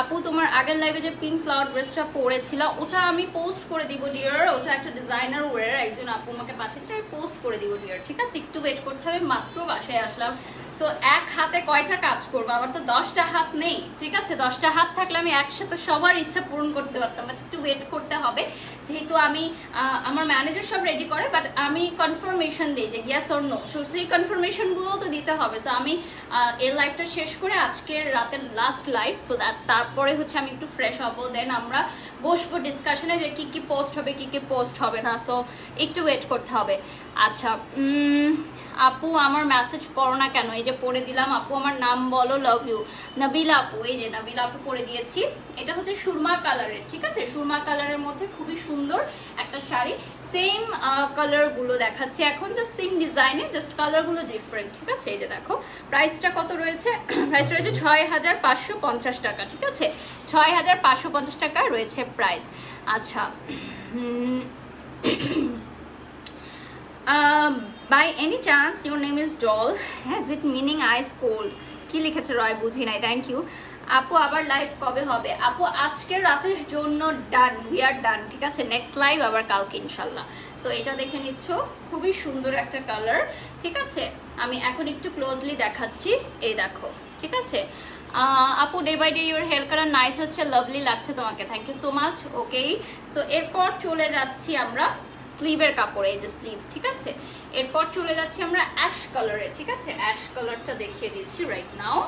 আপু, তোমার আগের লাইভে যে পিঙ্ক ফ্লাওয়ার ড্রেসটা পরেছিল ওটা আমি পোস্ট করে দিব ডিয়ার। ওটা একটা ডিজাইনার ওয়্যার, একজন আপু আমাকে পাঠিয়েছে, আমি পোস্ট করে দিব ডিয়ার, ঠিক আছে? একটু ওয়েট করতে হবে, মাত্র বাসায় আসলাম। সো এক হাতে কয়টা কাজ করবো? আমার তো 10টা হাত নেই, ঠিক আছে? 10টা হাত থাকলে আমি একসাথে সবার ইচ্ছা পূরণ করতে পারতাম, বাট একটু ওয়েট করতে হবে, যেহেতু আমি আমার ম্যানেজার সব রেডি করে, বাট আমি কনফার্মেশন দিই যে ইয়েস অর নো। সো সেই কনফার্মেশনগুলো তো দিতে হবে। সো আমি এই লাইভটা শেষ করে আজকের রাতের লাস্ট লাইভ, সো দ্যাট তারপরে হচ্ছে আমি একটু ফ্রেশ হবো, দেন আমরা বসবো ডিসকাশনে যে কি কি পোস্ট হবে, কি কি পোস্ট হবে না। সো একটু ওয়েট করতে হবে। আচ্ছা আপু, আমার মেসেজ পড়ো না কেন? এই যে পড়ে দিলাম। আপু আমার নাম বলো। লাভ ইউ নবিলা আপু। এই যে নবিলা আপু পড়ে দিয়েছি। এটা হচ্ছে সুরমা কালারের, ঠিক আছে? সুরমা কালারের মধ্যে খুবই সুন্দর একটা শাড়ি। সেম কালার গুলো দেখাচ্ছি এখন, জাস্ট সেম ডিজাইনে, জাস্ট কালার গুলো ডিফারেন্ট, ঠিক আছে? এই যে দেখো প্রাইসটা কত রয়েছে। প্রাইস রয়েছে 6550 টাকা, ঠিক আছে? 6550 টাকা রয়েছে প্রাইস। আচ্ছা, by any chance your name is doll, has it meaning ice cold? কি লিখেছে রয়, বুঝি নাই। থ্যাংক ইউ আপু। আবার লাইভ কবে হবে? আপু আজকের রাতের জন্য ডান, উই আর ডান, ঠিক আছে? নেক্সট লাইভ আবার কালকে ইনশাল্লাহ। সো এটা দেখে নিচ্ছ, খুবই সুন্দর একটা কালার, ঠিক আছে? আমি এখন একটু ক্লোজলি দেখাচ্ছি, এই দেখো, ঠিক আছে? আপু day by day your hair colour nice হচ্ছে, লাভলি লাগছে তোমাকে, thank you so much. Okay, so এরপর চলে যাচ্ছি আমরা স্লিভের কাপড়, এই যে স্লিভ, ঠিক আছে? এরপর চলে যাচ্ছি আমরা অ্যাশ কালারে, ঠিক আছে? অ্যাশ কালারটা দেখিয়ে দিচ্ছি রাইট নাও।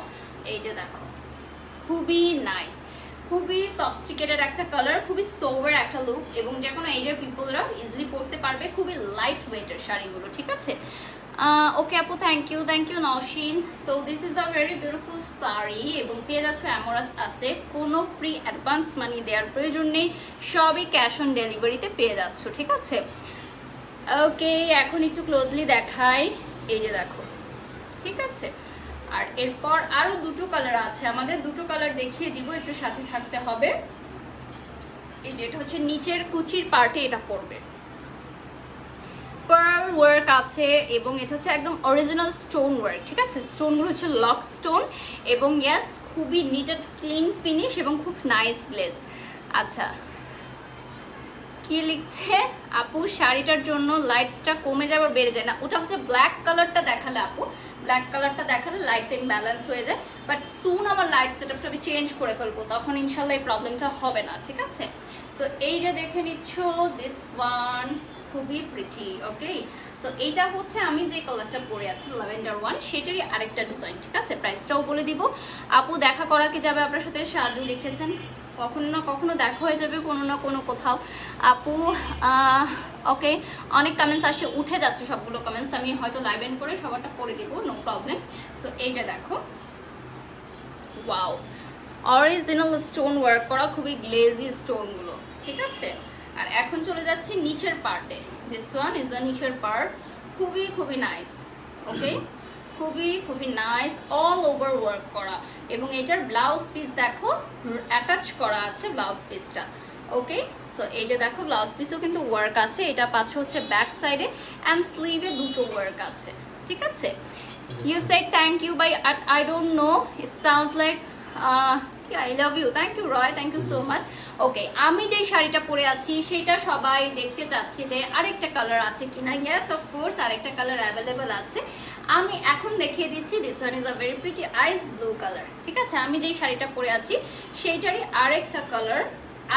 এই যে দেখো, খুবই নাইস, খুবই সফিস্টিকেটেড একটা কালার, খুবই সোভার একটা লুক, এবং যে কোনো এজের পিপলরা ইজিলি পরতে পারবে। খুবই লাইট ওয়েটের শাড়িগুলো, ঠিক আছে? ওকে আপু, thank you Naushin. So this is a very beautiful sari, এবং পেয়ে যাচ্ছ অ্যামোরাস আছে, কোনো প্রি অ্যাডভান্স মানি দেওয়ার প্রয়োজন নেই, সবই ক্যাশ অন ডেলিভারিতে পেয়ে যাচ্ছ, ঠিক আছে? ওকে, এখন একটু ক্লোজলি দেখাই। এই যে দেখো, ঠিক আছে। আর এরপর আরো দুটো কালার আছে আমাদের, দুটো কালার দেখিয়ে দিব, একটু সাথে থাকতে হবে। এই যে এটা হচ্ছে নিচের কুচির পার্টে এটা পড়বে, পার্ল ওয়ার্ক আছে এবং এটা হচ্ছে একদম অরিজিনাল স্টোন ওয়ার্ক, ঠিক আছে। স্টোনগুলো হচ্ছে লক স্টোন এবং ইয়াস খুবই নিট অ্যান্ড ক্লিন ফিনিশ এবং খুব নাইস গ্লেজ। আচ্ছা কি লিখছে আপু, শাড়িটার জন্য লাইটসটা কমে যাবে বেড়ে যায় না, ওটা হচ্ছে ব্ল্যাক কালারটা দেখালে আপু, ব্ল্যাক কালারটা দেখালে লাইট ব্যালেন্স হয়ে যায়, বাট সুন আমার লাইট সেটআপটা আমি চেঞ্জ করে ফেলবো, তখন ইনশাল্লাহ এই প্রবলেমটা হবে না, ঠিক আছে। সো এই যে দেখে নিচ্ছ, দিস ওয়ান খুবই প্রিটি, ওকে। সো এইটা হচ্ছে আমি যে কালারটা পরে আছি ল্যাভেন্ডার ওয়ান, সেটারই আরেকটা ডিজাইন, ঠিক আছে। প্রাইসটাও বলে দিব। আপু দেখা করা কি যাবে আপনার সাথে, সাজু লিখেছেন, কখনো না কখনো দেখা হয়ে যাবে কোনো না কোনো কোথাও আপু। ওকে, অনেক কমেন্টস আসছে, উঠে যাচ্ছে সবগুলো কমেন্টস, আমি হয়তো লাইভ এন্ড করে সবারটা পড়ে দিব, নো প্রবলেম। সো এইটা দেখো, ওয়াও, অরিজিনাল স্টোন ওয়ার্ক করা, খুবই গ্লেজি স্টোনগুলো, ঠিক আছে। আর এখন চলে যাচ্ছি নিচের পার্টে, দিস ওয়ান ইজ দ্য নিচের পার্ট, খুবই খুবই নাইস, ওকে, খুবই খুবই নাইস, অল ওভার ওয়ার্ক করা। এবং এটার ব্লাউজ পিস দেখো অ্যাটাচ করা আছে ব্লাউজ পিসটা, ওকে। সো এই যে দেখো ব্লাউজ পিসও কিন্তু ওয়ার্ক আছে, এটা পাচ্ছ হচ্ছে ব্যাক সাইডে অ্যান্ড স্লিভে দুটো ওয়ার্ক আছে, ঠিক আছে। You said thank you by I don't know, it sounds like I love you, thank you Roy, thank you so much. ওকে, আমি যেই শাড়িটা পরে আছি সেটা সবাই দেখতে চাচ্ছিলে আরেকটা কালার আছে কিনা, ইয়েস অফ কোর্স আরেকটা কালার অ্যাভেলেবল আছে, আমি এখন দেখিয়ে দিচ্ছি। This one is a very pretty ice blue colour, ঠিক আছে। আমি যেই শাড়িটা পরে আছি সেইটারই আরেকটা কালার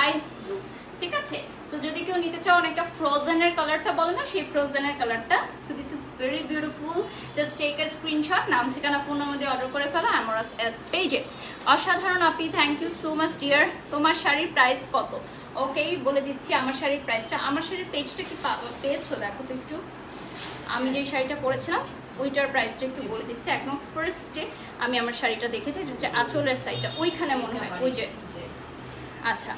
আইস ব্লু, ঠিক আছে। সো যদি কেউ নিতে চাও, অনেকটা ফ্রোজেনের কালারটা বলে না, সেই ফ্রোজেনের কালারটা। So this is very beautiful, just take a screenshot, নাম ঠিকানা ফোন নাম্বার দিয়ে অর্ডার করে ফেলো আমরাস এস পেজে। অসাধারণ আপি, thank you so much dear. তোমার শাড়ির প্রাইস কত? ওকে, বলে দিচ্ছি আমার শাড়ির প্রাইসটা। আমার শাড়ির পেজটা কি পেয়েছো দেখো তো একটু, আমি যে শাড়িটা পরেছিলাম ওইটার প্রাইসটা একটু বলে দিচ্ছি। একদম ফার্স্টে আমি আমার শাড়িটা দেখেছি, এটা হচ্ছে আঁচলের সাইডটা, ওইখানে মনে হয় ওই যে, আচ্ছা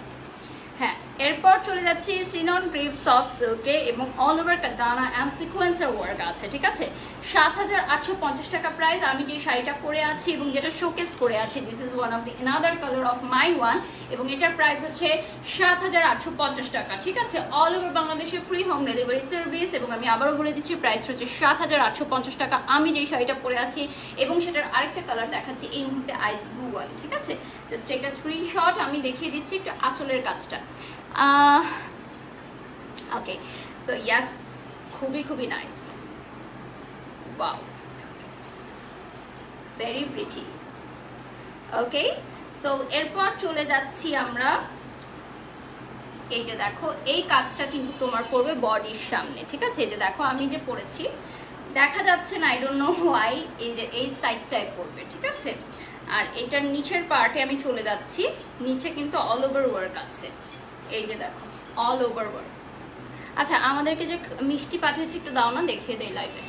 হ্যাঁ। এরপর চলে যাচ্ছি সিনন ক্রিপ সফট সিল্কে এবং অল ওভার কাদানা অ্যান্ড সিকোয়েন্সার ওয়ার্ক আছে, ঠিক আছে। ৭,৮৫০ টাকা প্রাইস। আমি যে শাড়িটা পরে আছি এবং যেটা শোকেস করে আছি, this is one of the another colour of my one, এবং এটার প্রাইস হচ্ছে ৭,৮৫০ টাকা, ঠিক আছে। অল ওভার বাংলাদেশে ফ্রি হোম ডেলিভারি সার্ভিস, এবং আমি আবারও বলে দিচ্ছি প্রাইস হচ্ছে ৭,৮৫০ টাকা আমি যেই শাড়িটা পরে আছি, এবং সেটার আরেকটা কালার দেখাচ্ছি এই মুহূর্তে আইস ব্লু ওয়ালি, ঠিক আছে। জাস্ট টেক আ স্ক্রিনশট, আমি দেখিয়ে দিচ্ছি একটু আঁচলের কাজটা। ওকে, সো ইয়াস, খুবই খুবই নাইস, ওয়াও, ভেরি প্রিটি, ওকে। সো এরপর চলে যাচ্ছি আমরা, এই যে দেখো এই কাজটা কিন্তু তোমার পড়বে বডির সামনে, ঠিক আছে। এই যে দেখো আমি যে পরেছি, দেখা যাচ্ছে না, আই ডোন্ট নো হোয়াই, এই যে এই সাইডটায় পড়বে, ঠিক আছে। আর এটার নিচের পার্টে আমি চলে যাচ্ছি, নিচে কিন্তু অল ওভার ওয়ার্ক আছে, এই যে দেখো অল ওভার ওয়ার্ক। আচ্ছা, আমাদেরকে যে মিষ্টি পাঠিয়েছি একটু দাও না, দেখিয়ে দেই লাইভে।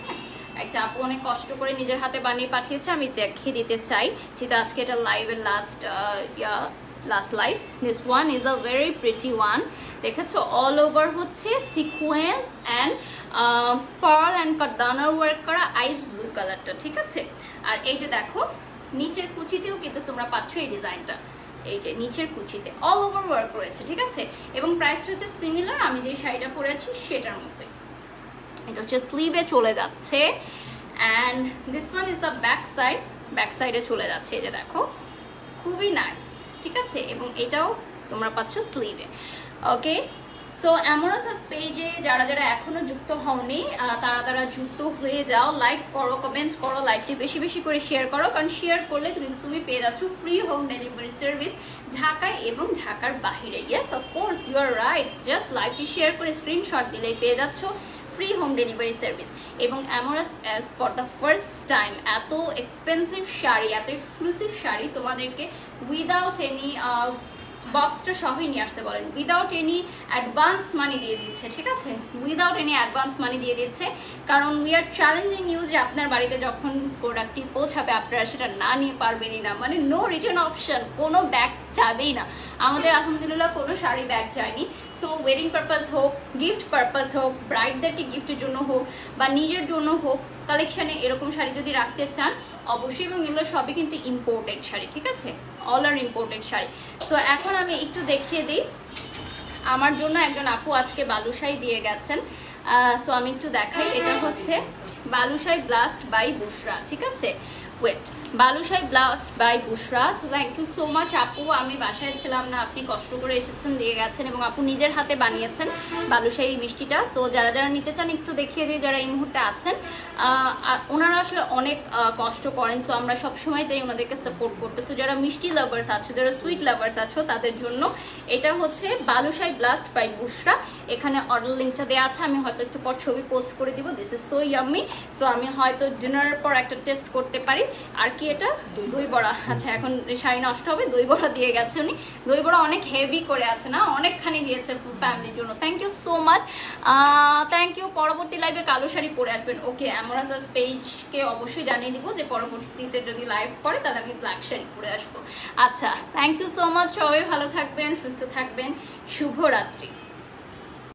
একটা আপু অনেক কষ্ট করে নিজের হাতে বানিয়ে পাঠিয়েছে, আমি দেখিয়ে দিতে চাই, যেটা আজকে এটা লাইভের last live. This one is a very pretty one, দেখেছো অল ওভার হচ্ছে সিকোয়েন্স অ্যান্ড পার্ল অ্যান্ড কাদানার ওয়ার্ক করা আইস ব্লু কালারটা, ঠিক আছে। আর এই যে দেখো নিচের কুচিতেও কিন্তু তোমরা পাচ্ছ এই ডিজাইনটা, এই যে নিচের কুচিতে অল ওভার ওয়ার্ক রয়েছে, ঠিক আছে। এবং প্রাইসটা হচ্ছে সিমিলার আমি যে শাড়িটা পরেছি সেটার মধ্যে। এটা হচ্ছে স্লিভে চলে যাচ্ছে, and this one is the back side, back সাইডে চলে যাচ্ছে, এই যে দেখো খুবই নাইস, ঠিক আছে। এবং এটাও তোমরা পাচ্ছ স্লিভে, ওকে। সো অ্যামোরাস পেজে যারা যারা এখনো যুক্ত হওনি তারা যুক্ত হয়ে যাও, লাইক করো, কমেন্টস করো, লাইকটি বেশি বেশি করে শেয়ার করো, কারণ শেয়ার করলে তুমি পেয়ে যাচ্ছ ফ্রি হোম ডেলিভারি সার্ভিস ঢাকায় এবং ঢাকার বাহিরে। Yes of course, you are right, just লাইভটি শেয়ার করে স্ক্রিনশট দিলেই পেয়ে যাচ্ছ ফ্রি হোম ডেলিভারি সার্ভিস। এবং Amorous as for the first time এত এক্সপেন্সিভ শাড়ি, এত এক্সক্লুসিভ শাড়ি তোমাদেরকে উইদাউট এনি বক্সটা সবই নিয়ে আসতে বলেন। উইদাউট এনি অ্যাডভান্স মানি দিয়ে দিচ্ছে, ঠিক আছে, উইদাউট এনি অ্যাডভান্স মানি দিয়ে দিচ্ছে, কারণ উই আর চ্যালেঞ্জিং নিউ যে আপনার বাড়িতে যখন প্রোডাক্টটি পৌঁছাবে আপনারা সেটা না নিয়ে পারবেনই না, মানে নো রিটার্ন অপশন, কোনো ব্যাগ যাবেই না। আমাদের আলহামদুলিল্লাহ কোনো শাড়ি ব্যাগ যায়নি। সো ওয়েডিং পারপাস হোক, গিফট পারপাস হোক, ব্রাইডদেরকে গিফটের জন্য হোক বা নিজের জন্য হোক, কালেকশানে এরকম শাড়ি যদি রাখতে চান অবশ্যই, এবং এগুলো সবই কিন্তু ইম্পোর্টেড শাড়ি, ঠিক আছে, অল আর ইম্পোর্টেড শাড়ি। সো এখন আমি একটু দেখিয়ে দিই, আমার জন্য একজন আপু আজকে বালুশাই দিয়ে গেছেন। সো আমি একটু দেখাই, এটা হচ্ছে বালুশাই ব্লাস্ট বাই বুশরা, ঠিক আছে, ওয়েট, বালুশাই ব্লাস্ট বাই বুশরা। তো থ্যাংক ইউ সো মাচ আপু, আমি বাসায় ছিলাম না, আপনি কষ্ট করে এসেছেন, দিয়ে গেছেন, এবং আপু নিজের হাতে বানিয়েছেন বালুশাই মিষ্টিটা। সো যারা যারা নিতে চান একটু দেখিয়ে দিই, যারা এই মুহূর্তে আছেন, ওনারা আসলে অনেক কষ্ট করেন, সো আমরা সবসময় চাই ওনাদেরকে সাপোর্ট করতে। সো যারা মিষ্টি লাভার্স আছো, যারা সুইট লাভার্স আছো, তাদের জন্য এটা হচ্ছে বালুশাই ব্লাস্ট বাই বুশরা। এখানে অর্ডার লিঙ্কটা দেওয়া আছে, আমি হয়তো একটু পর ছবি পোস্ট করে দিব। This is so yummy. So আমি হয়তো ডিনারের পর একটা টেস্ট করতে পারি। আর কি এটা দই বড়া, আচ্ছা এখন শাড়ি নষ্ট হবে, দই বড়া দিয়ে গেছে উনি, দই বড়া অনেক হেভি করে আছে না, অনেকখানি দিয়েছে ফ্যামিলির জন্য। Thank you so much, thank you. পরবর্তী লাইভে কালো শাড়ি পরে আসবেন, ওকে। অ্যামোরাসাস পেজকে অবশ্যই জানিয়ে দিব যে পরবর্তীতে যদি লাইভ করে তাহলে আমি ব্ল্যাক শাড়ি পরে আসবো। আচ্ছা, থ্যাংক ইউ সো মাচ, সবাই ভালো থাকবেন, সুস্থ থাকবেন, শুভরাত্রি।